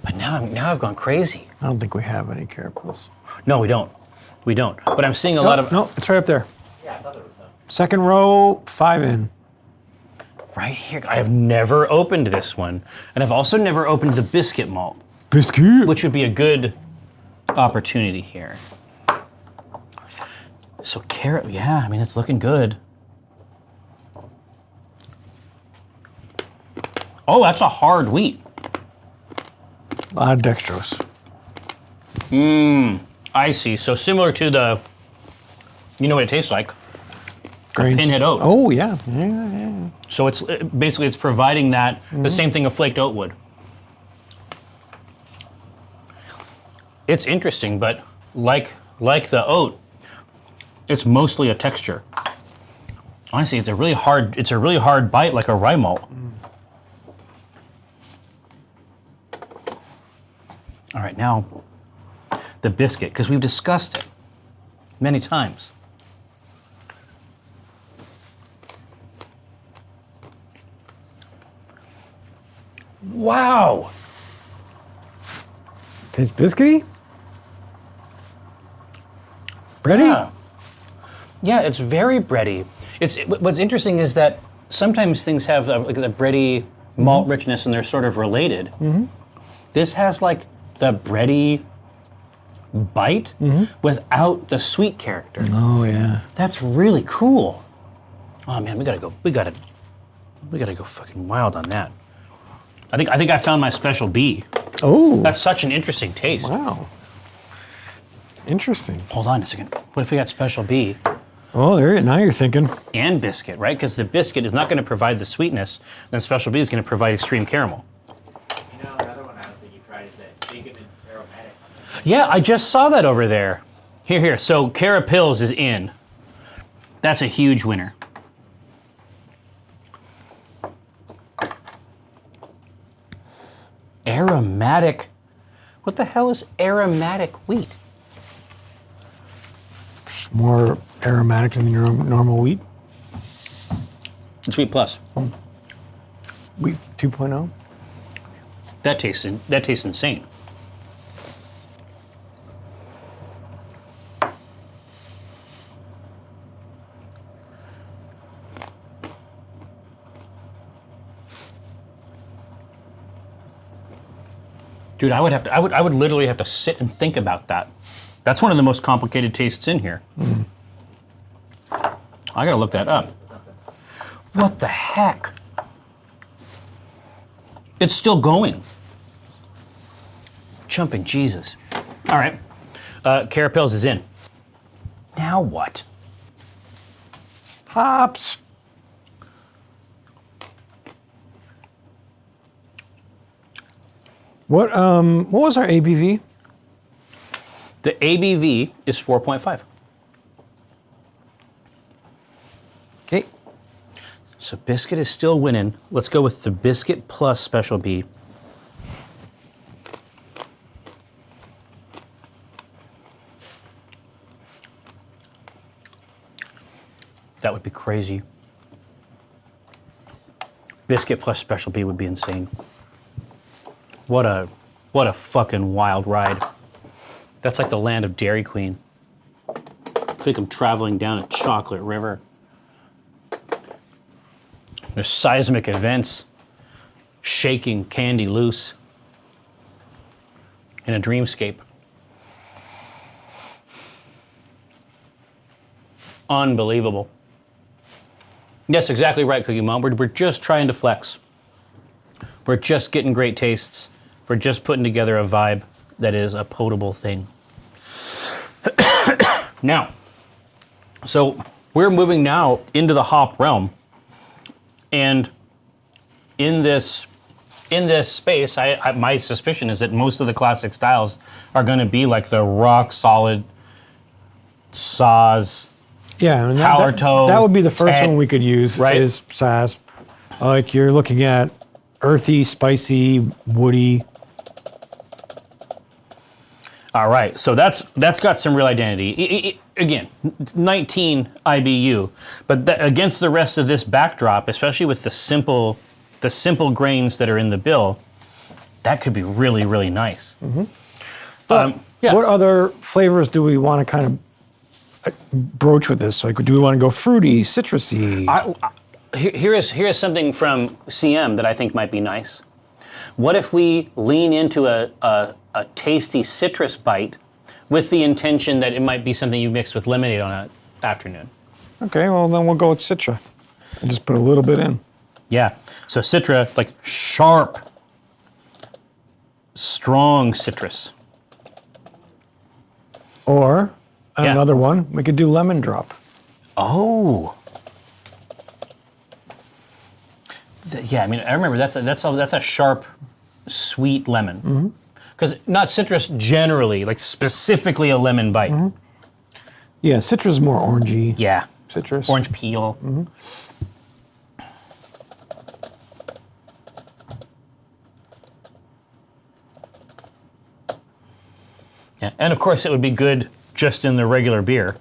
But now I've gone crazy. I don't think we have any Carapils. No, we don't. We don't. But I'm seeing a lot of... No, it's right up there. Yeah, I thought there was some. Second row, 5 in. Right here. I have never opened this one. And I've also never opened the biscuit malt, Biscuit. which would be a good opportunity here. So carrot, yeah, I mean, it's looking good. Oh, that's a hard wheat. A lot of dextrose. I see. So similar to the, you know what it tastes like? Grains. Pinhead oat. Oh, yeah. Yeah. So it's basically it's providing that, the same thing a flaked oat would. It's interesting, but like the oat, it's mostly a texture. Honestly, it's a really hard bite, like a rye malt. All right, now the biscuit, because we've discussed it many times. Wow. Tastes biscuity? Bready? Yeah, it's very bready. What's interesting is that sometimes things have like the bready malt richness and they're sort of related. This has like the bready bite without the sweet character. Oh, yeah. That's really cool. Oh man, we gotta go fucking wild on that. I think I found my special B. Oh. That's such an interesting taste. Wow. Interesting. Hold on a second. What if we got special B Oh, now you're thinking. and biscuit, right? Because the biscuit is not going to provide the sweetness, then special B is going to provide extreme caramel. You know, another one I don't think you tried is that Jacobin's aromatic. Yeah, I just saw that over there. Here. So Carapils is in. That's a huge winner. Aromatic. What the hell is aromatic wheat? More aromatic than your normal wheat. It's wheat plus. Wheat 2.0. That tastes insane. Dude, I would literally have to sit and think about that. That's one of the most complicated tastes in here. I gotta look that up. What the heck? It's still going. Jumping Jesus. All right, Carapils is in. Now what? Hops. What was our ABV? The ABV is 4.5. Okay. So biscuit is still winning. Let's go with the biscuit plus special B. That would be crazy. Biscuit plus special B would be insane. What a fucking wild ride. That's like the land of Dairy Queen. I think I'm traveling down a chocolate river. There's seismic events shaking candy loose in a dreamscape. Unbelievable. Yes, exactly right, Cookie Mom. We're just trying to flex. We're just getting great tastes. We're just putting together a vibe that is a potable thing. Now, so we're moving now into the hop realm. And in this space, my suspicion is that most of the classic styles are going to be like the rock solid Saaz. Yeah, and Hallertau, that would be the first Tet, one we could use, right? Is Saaz. Like you're looking at earthy, spicy, woody. All right, so that's got some real identity. Again, it's 19 IBU, but against the rest of this backdrop, especially with the simple grains that are in the bill, that could be really, really nice. Mm-hmm. Yeah. What other flavors do we want to kind of broach with this? Like, do we want to go fruity, citrusy? Here is something from CM that I think might be nice. What if we lean into a tasty citrus bite with the intention that it might be something you mix with lemonade on an afternoon? Okay, well then we'll go with Citra and just put a little bit in. Yeah, so Citra, like sharp, strong citrus. Or another one, we could do lemon drop. Oh. Yeah, I mean, I remember that's a sharp, sweet lemon. Because not citrus generally, like specifically a lemon bite. Yeah, citrus is more orangey. Yeah. Citrus. Orange peel. Yeah, and of course it would be good just in the regular beer.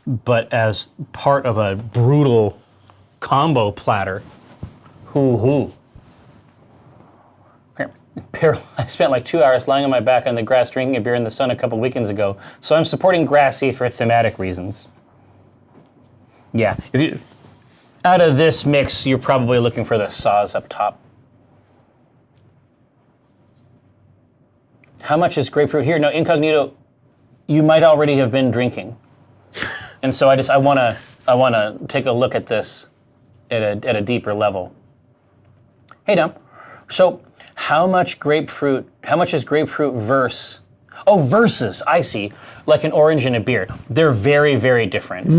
But as part of a brutal combo platter, hoo-hoo. I spent like 2 hours lying on my back on the grass drinking a beer in the sun a couple weekends ago, so I'm supporting Grassy for thematic reasons. Yeah, out of this mix, you're probably looking for the Saaz up top. How much is grapefruit here? Now, Incognito, you might already have been drinking. And so I want to take a look at this at a deeper level. Hey, Dom. So how much is grapefruit versus, I see, like an orange in a beer. They're very, very different.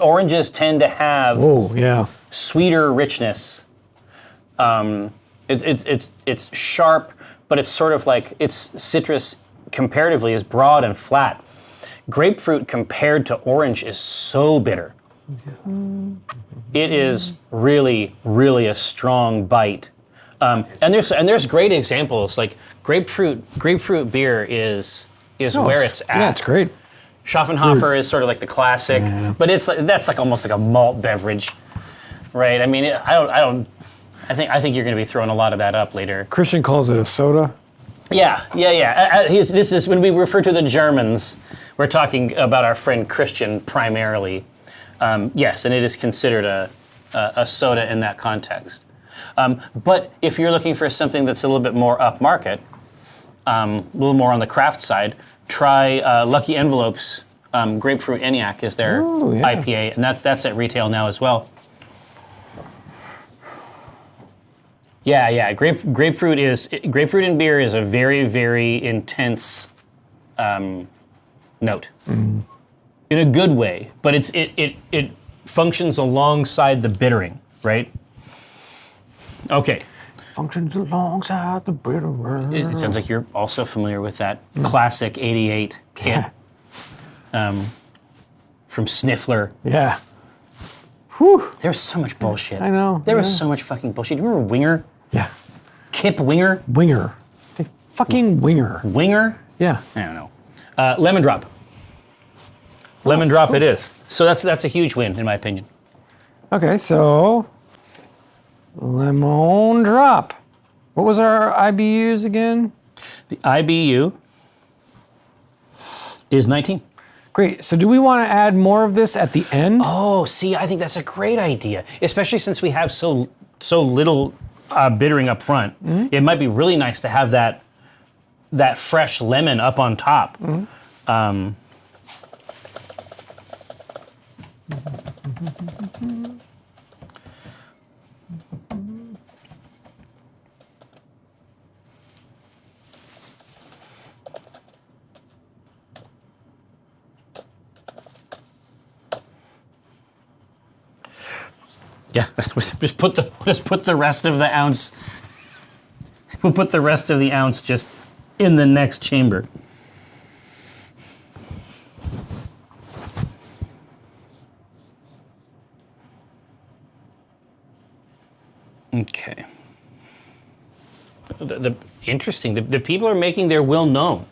Oranges tend to have sweeter richness. It's sharp, but it's sort of like its citrus comparatively is broad and flat. Grapefruit compared to orange is so bitter. It is really, really a strong bite. And there's great examples, like grapefruit beer is where it's at. Yeah, it's great. Schaffenhofer is sort of like the classic, but that's like almost like a malt beverage, right? I mean, I think you're going to be throwing a lot of that up later. Christian calls it a soda. Yeah. This is when we refer to the Germans, we're talking about our friend Christian primarily. Yes, and it is considered a soda in that context. But if you're looking for something that's a little bit more upmarket, a little more on the craft side, try Lucky Envelopes Grapefruit ENIAC is their IPA, and that's at retail now as well. Yeah. Grapefruit in beer is a very, very intense note, in a good way. But it functions alongside the bittering, right? Okay. Functions alongside the bittering. It sounds like you're also familiar with that classic '88 hit. from Sniffler. Yeah. Whew. There was so much bullshit. I know. There was so much fucking bullshit. Do you remember Winger? Yeah. Kip Winger? Winger. A fucking winger. Winger? Yeah. I don't know. Lemon drop. Lemon drop it is. So that's a huge win, in my opinion. Okay, so lemon drop. What was our IBUs again? The IBU is 19. Great. So do we want to add more of this at the end? Oh, see, I think that's a great idea, especially since we have so little bittering up front. It might be really nice to have that fresh lemon up on top. Yeah, just put the rest of the ounce. We'll put the rest of the ounce just in the next chamber. Okay. Interesting. The people are making their will known.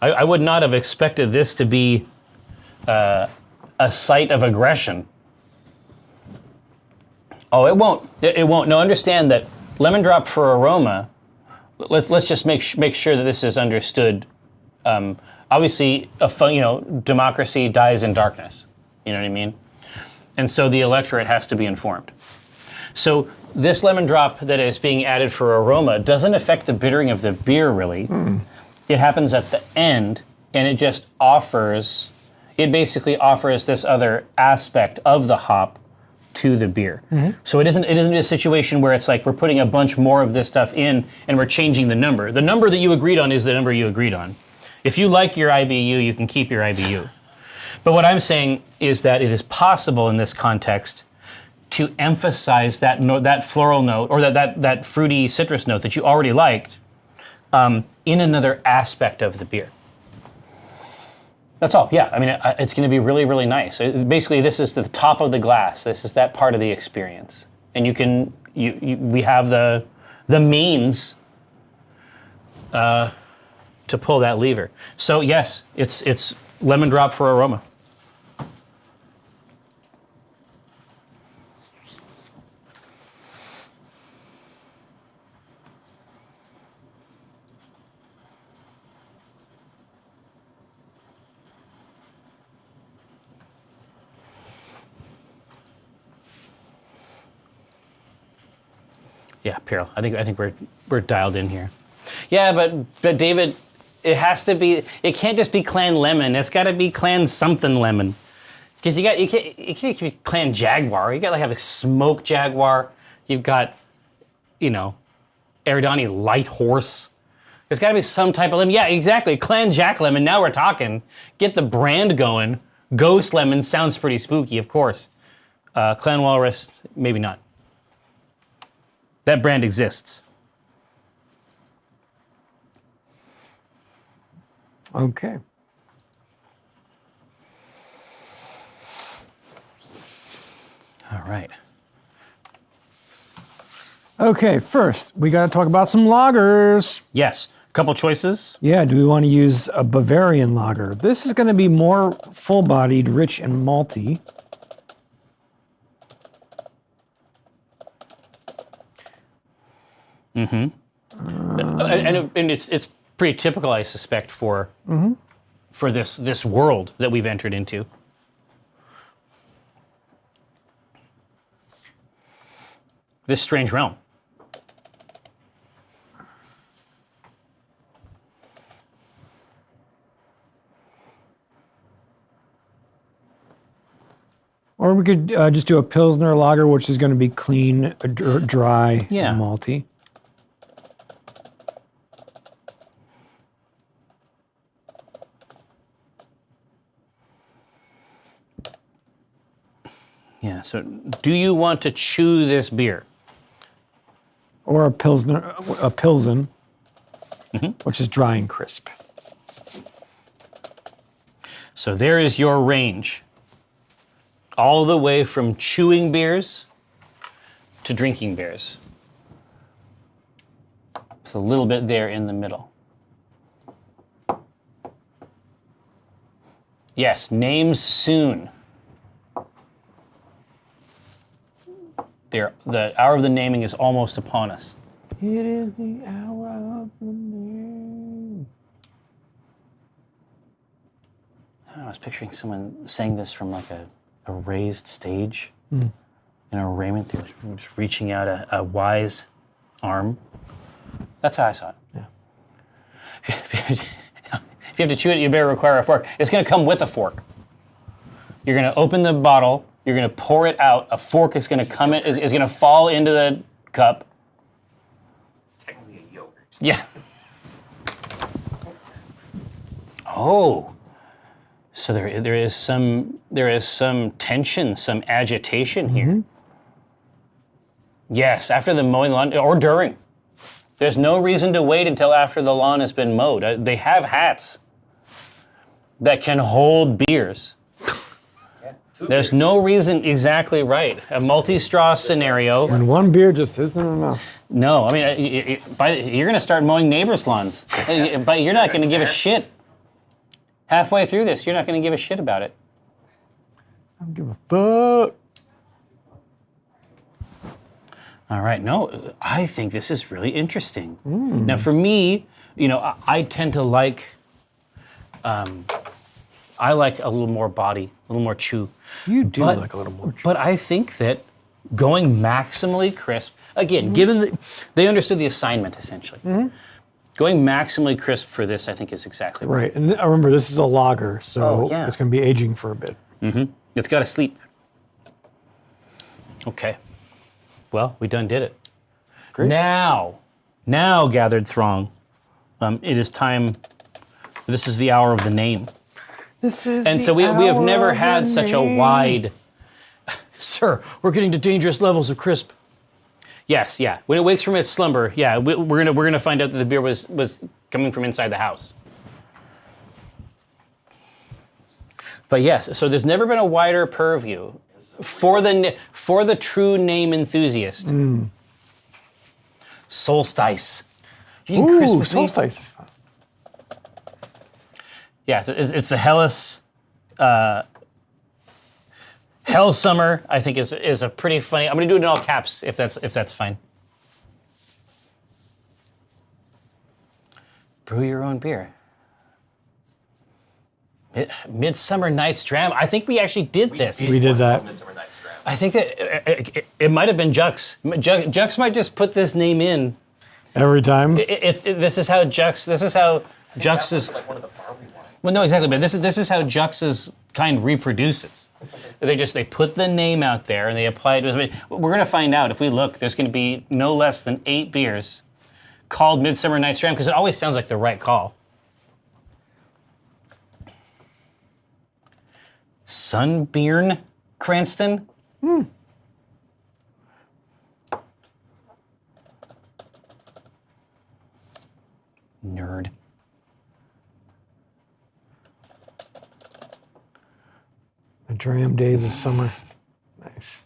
I would not have expected this to be a site of aggression. Oh, it won't. It won't. No, understand that lemon drop for aroma. Let's just make sure that this is understood. Obviously, democracy dies in darkness. You know what I mean? And so the electorate has to be informed. So this lemon drop that is being added for aroma doesn't affect the bittering of the beer, really. It happens at the end, and it just offers. It basically offers this other aspect of the hop to the beer. So it isn't a situation where it's like we're putting a bunch more of this stuff in and we're changing the number. The number that you agreed on is the number you agreed on. If you like your IBU, you can keep your IBU. But what I'm saying is that it is possible in this context to emphasize that note, that floral note, or that fruity citrus note that you already liked in another aspect of the beer. That's all. Yeah, I mean, it's going to be really, really nice. Basically, this is the top of the glass. This is that part of the experience, and we have the means to pull that lever. So yes, it's lemon drop for aroma. Yeah, Peril. I think we're dialed in here. Yeah, but David, it has to be. It can't just be Clan Lemon. It's got to be Clan something Lemon. Because you can't be Clan Jaguar. You got to have a Smoke Jaguar. You've got, Eridani Light Horse. There's got to be some type of lemon. Yeah, exactly. Clan Jack Lemon. Now we're talking. Get the brand going. Ghost Lemon sounds pretty spooky, of course. Clan Walrus, maybe not. That brand exists. Okay. All right. Okay, first, we got to talk about some lagers. Yes. A couple choices. Yeah, do we want to use a Bavarian lager? This is going to be more full-bodied, rich, and malty. And it's pretty typical, I suspect, for this world that we've entered into. This strange realm. Or we could just do a Pilsner lager, which is going to be clean, dry, Yeah. and malty. Yeah, so do you want to chew this beer? Or a Pilsen, which is dry and crisp. So there is your range. All the way from chewing beers to drinking beers. It's a little bit there in the middle. Yes, names soon. The hour of the naming is almost upon us. It is the hour of the name. I don't know, I was picturing someone saying this from like a raised stage. In a raiment, they were just reaching out a wise arm. That's how I saw it. Yeah. If you have to chew it, you better require a fork. It's going to come with a fork. You're going to open the bottle. You're going to pour it out. A fork is going to come in, is going to fall into the cup. It's technically a yogurt. Yeah. Oh. So there is some tension, some agitation here. Yes, after the mowing the lawn or during. There's no reason to wait until after the lawn has been mowed. They have hats that can hold beers. Yeah, There's no reason, exactly right. A multi-straw scenario. And one beer just isn't enough. No, I mean, you're going to start mowing neighbors' lawns, but you're not going to give a shit. Halfway through this, you're not going to give a shit about it. I don't give a fuck. All right, no, I think this is really interesting. Now, for me, I tend to like, I like a little more body, a little more chew. You do But- like a little more. But I think that going maximally crisp, again, given they understood the assignment essentially, going maximally crisp for this, I think, is exactly right. Right, and remember, this is a lager, so Oh, yeah. it's going to be aging for a bit. It's got to sleep. Okay. Well, we done did it. Great. Now gathered throng, it is time. This is the hour of the name. This is And so we have never had such a wide, sir, we're getting to dangerous levels of crisp. Yes, yeah. When it wakes from its slumber, yeah, we're gonna find out that the beer was coming from inside the house. But yes, so there's never been a wider purview for the true name enthusiast. Solstice. You can crisp Ooh, with me? solstice is fun. Yeah, it's the Hellas. Hell Summer, I think, is a pretty funny. I'm gonna do it in all caps if that's fine. Brew your own beer. Midsummer Night's Dram. I think we actually did this. We did that. Midsummer Night's Dram. I think that it might have been Jux. Jux might just put this name in. Every time. This is how Jux That is. was like one of the barley wines. Well, no, exactly. But this is how Jux's kind reproduces. They put the name out there and they apply it to. We're going to find out if we look. There's going to be no less than 8 beers called Midsummer Night's Dram because it always sounds like the right call. Sunbeam Cranston. Nerd. The dram days of summer. Nice.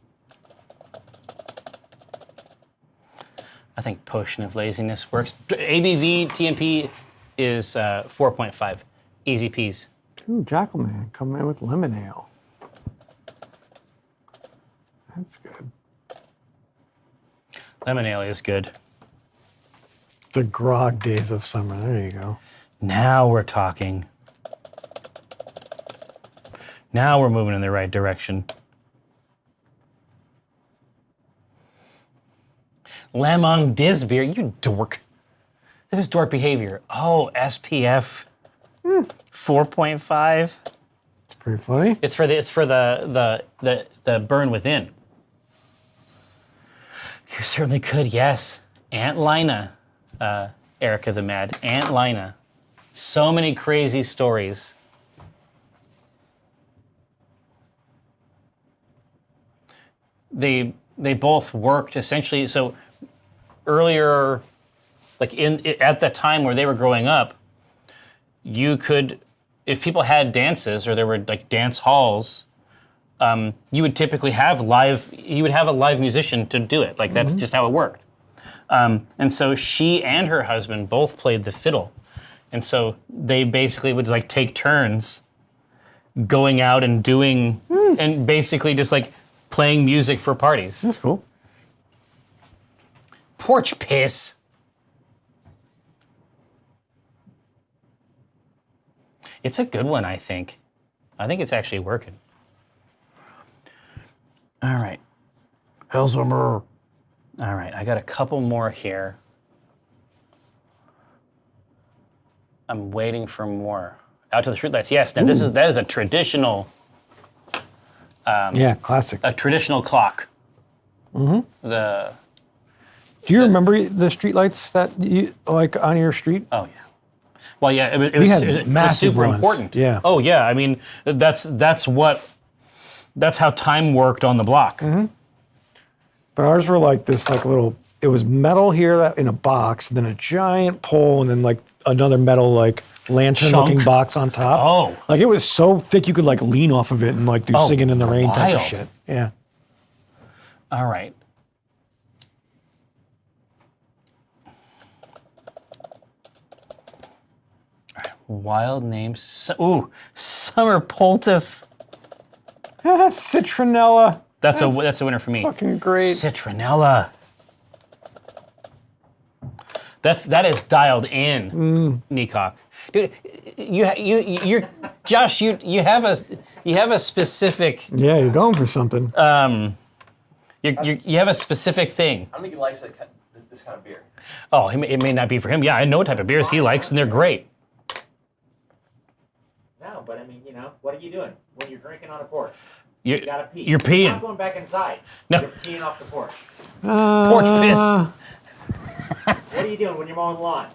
I think Potion of Laziness works. ABV TMP is 4.5. Easy peas. Ooh, Jackalman coming in with lemon ale. That's good. Lemon ale is good. The grog days of summer. There you go. Now we're talking. Now we're moving in the right direction. Lemon Diz beer, you dork. This is dork behavior. Oh, SPF 4.5. It's pretty funny. It's for the burn within. You certainly could, yes. Aunt Lina, Erica the Mad, Aunt Lina. So many crazy stories. They both worked essentially. So earlier, like at the time where they were growing up, you could if people had dances or there were like dance halls, you would typically have a live musician to do it. Like that's just how it worked. And so she and her husband both played the fiddle. And so they basically would like take turns going out and doing, and basically just like playing music for parties. That's cool. Porch piss. It's a good one, I think. I think it's actually working. All right. Hellsummer. All right, I got a couple more here. I'm waiting for more. Out to the streetlights. Yes, now that is a traditional. Yeah, classic. A traditional clock. Do you remember the streetlights that you like on your street? Oh yeah. Well, yeah, it We was, had it was massive super ones. important. Yeah. Oh yeah, I mean that's how time worked on the block. But ours were like this, like little. It was metal here in a box, then a giant pole, and then like another metal like lantern-looking Chunk. box on top. Oh. Like it was so thick you could like lean off of it and like do Oh, singing in the rain type of wild. shit. Yeah. All right. Wild names. Ooh, summer poultice. Citronella. That's a winner for me. Fucking great. Citronella. That is dialed in, Nikok. Dude, you're Josh. You have a specific. Yeah, you're going for something. You have a specific thing. I don't think he likes this kind of beer. Oh, it may not be for him. Yeah, I know what type of beers he likes, and they're great. No, but I mean, what are you doing when you're drinking on a porch? You You gotta pee. You're You're peeing. not going back inside. No. You're peeing off the porch. Porch piss. What are you doing when you're mowing the lawn?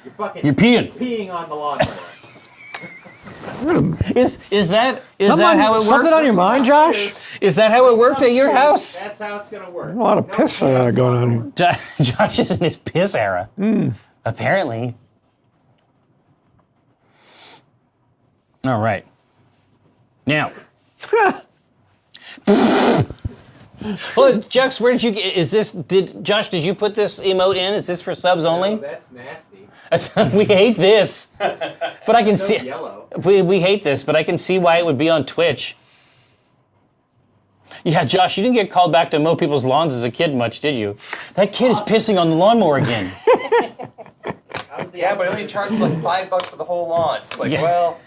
You're peeing. Peeing on the lawnmower. Is that Something, how it works? something on your mind, Josh? Is that how it worked at your house? That's how it's gonna work. A lot of piss going on here. Josh is in his piss era. Apparently. All right. Now. Well, Jux, where did you get? Josh, did you put this emote in? Is this for subs Oh, only? that's nasty. We hate this. But I can So see. yellow. We hate this, but I can see why it would be on Twitch. Yeah, Josh, you didn't get called back to mow people's lawns as a kid much, did you? That kid is pissing on the lawnmower again. Yeah, but it only charges like $5 for the whole lawn. It's like, Yeah. well,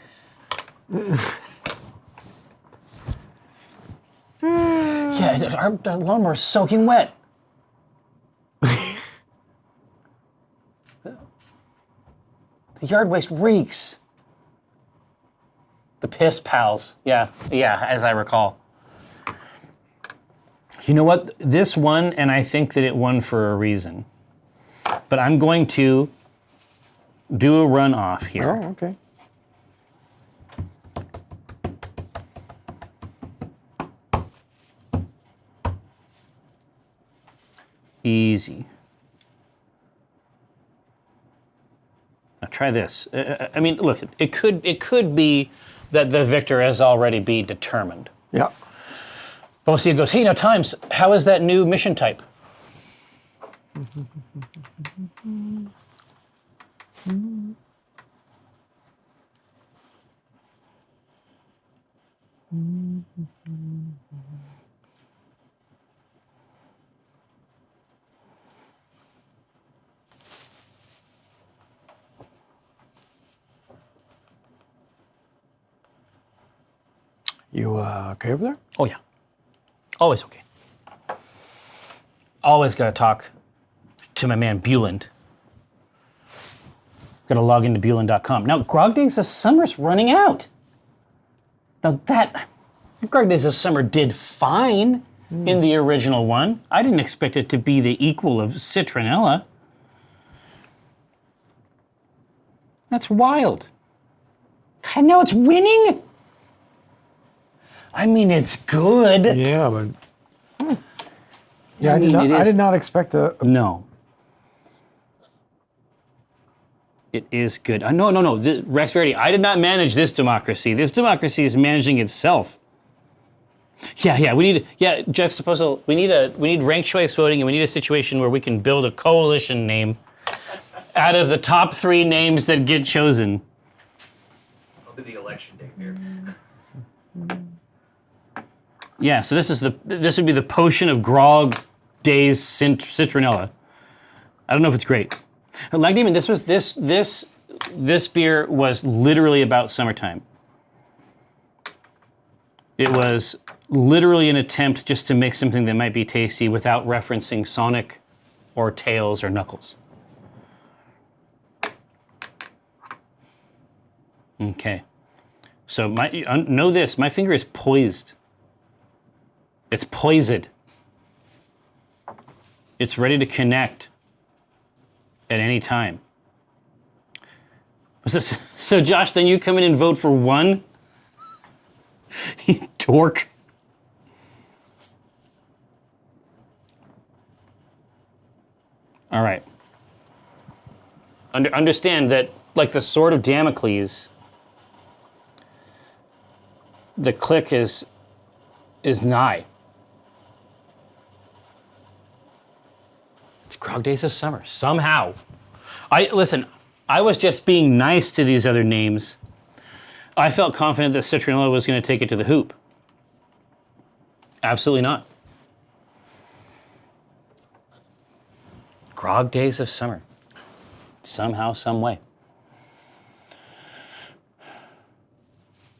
Yeah, our lawnmower is soaking wet. The yard waste reeks. The piss pals. Yeah, as I recall. You know what? This won, and I think that it won for a reason. But I'm going to do a runoff here. Oh, okay. Easy. Now try this. I mean, look, it could be that the victor has already been determined. Yeah. But we'll see. It goes, hey, now Times, how is that new mission type? You okay over there? Oh, yeah. Always okay. Always got to talk to my man Buland. Got to log into Buland.com. Now, Grog Days of Summer's running out. Now, Grog Days of Summer did fine in the original one. I didn't expect it to be the equal of Citronella. That's wild. I know it's winning. I mean, it's good. Yeah, but yeah, I mean, it did is- not expect a No. It is good. No. Rex Verity, I did not manage this democracy. This democracy is managing itself. Yeah. We need juxtaposal. We need ranked choice voting, and we need a situation where we can build a coalition name out of the top 3 names that get chosen. I'll do the election day here. Yeah. So this would be the potion of Grog Days Citronella. I don't know if it's great. Lag Demon, this beer was literally about summertime. It was literally an attempt just to make something that might be tasty without referencing Sonic or Tails or Knuckles. Okay. So know this, my finger is poised. It's poised. It's ready to connect at any time. So Josh, then you come in and vote for 1? You dork. All right. Understand that, like the sword of Damocles, the click is nigh. It's Grog Days of Summer, somehow. Listen, I was just being nice to these other names. I felt confident that Citronella was going to take it to the hoop. Absolutely not. Grog Days of Summer. Somehow, some way.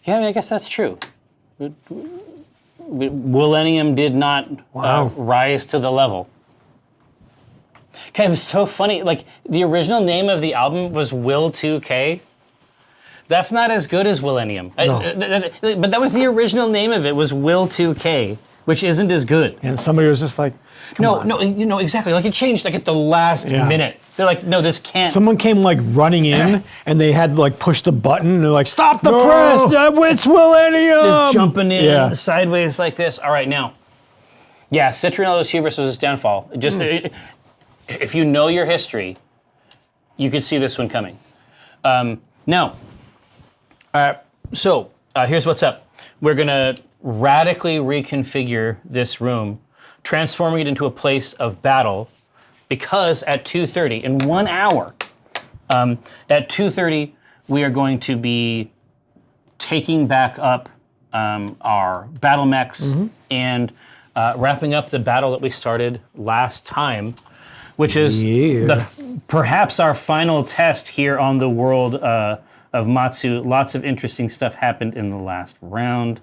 Yeah, I mean, I guess that's true. Millennium did not rise to the level. Okay, it was so funny. Like, the original name of the album was Will 2K. That's not as good as Millennium. No. But that was the original name of it, was Will 2K, which isn't as good. And somebody was just like, No, exactly. Like, it changed like at the last minute. They're like, no, this can't. Someone came like running in and they had to like push the button and they're like, stop the press, it's Millennium! They're jumping in sideways like this. All right, now. Yeah, Citronella's hubris was its downfall. If you know your history, you could see this one coming. So here's what's up. We're going to radically reconfigure this room, transforming it into a place of battle, because at 2:30, in 1 hour, at 2:30, we are going to be taking back up our battle mechs and wrapping up the battle that we started last time, which is perhaps our final test here on the world of Matsu. Lots of interesting stuff happened in the last round.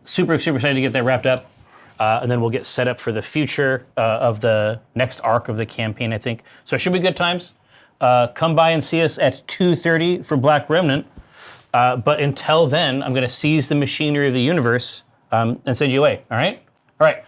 Super excited to get that wrapped up. And then we'll get set up for the future of the next arc of the campaign, I think. So it should be good times. Come by and see us at 2:30 for Black Remnant. But until then, I'm going to seize the machinery of the universe and send you away, all right? All right.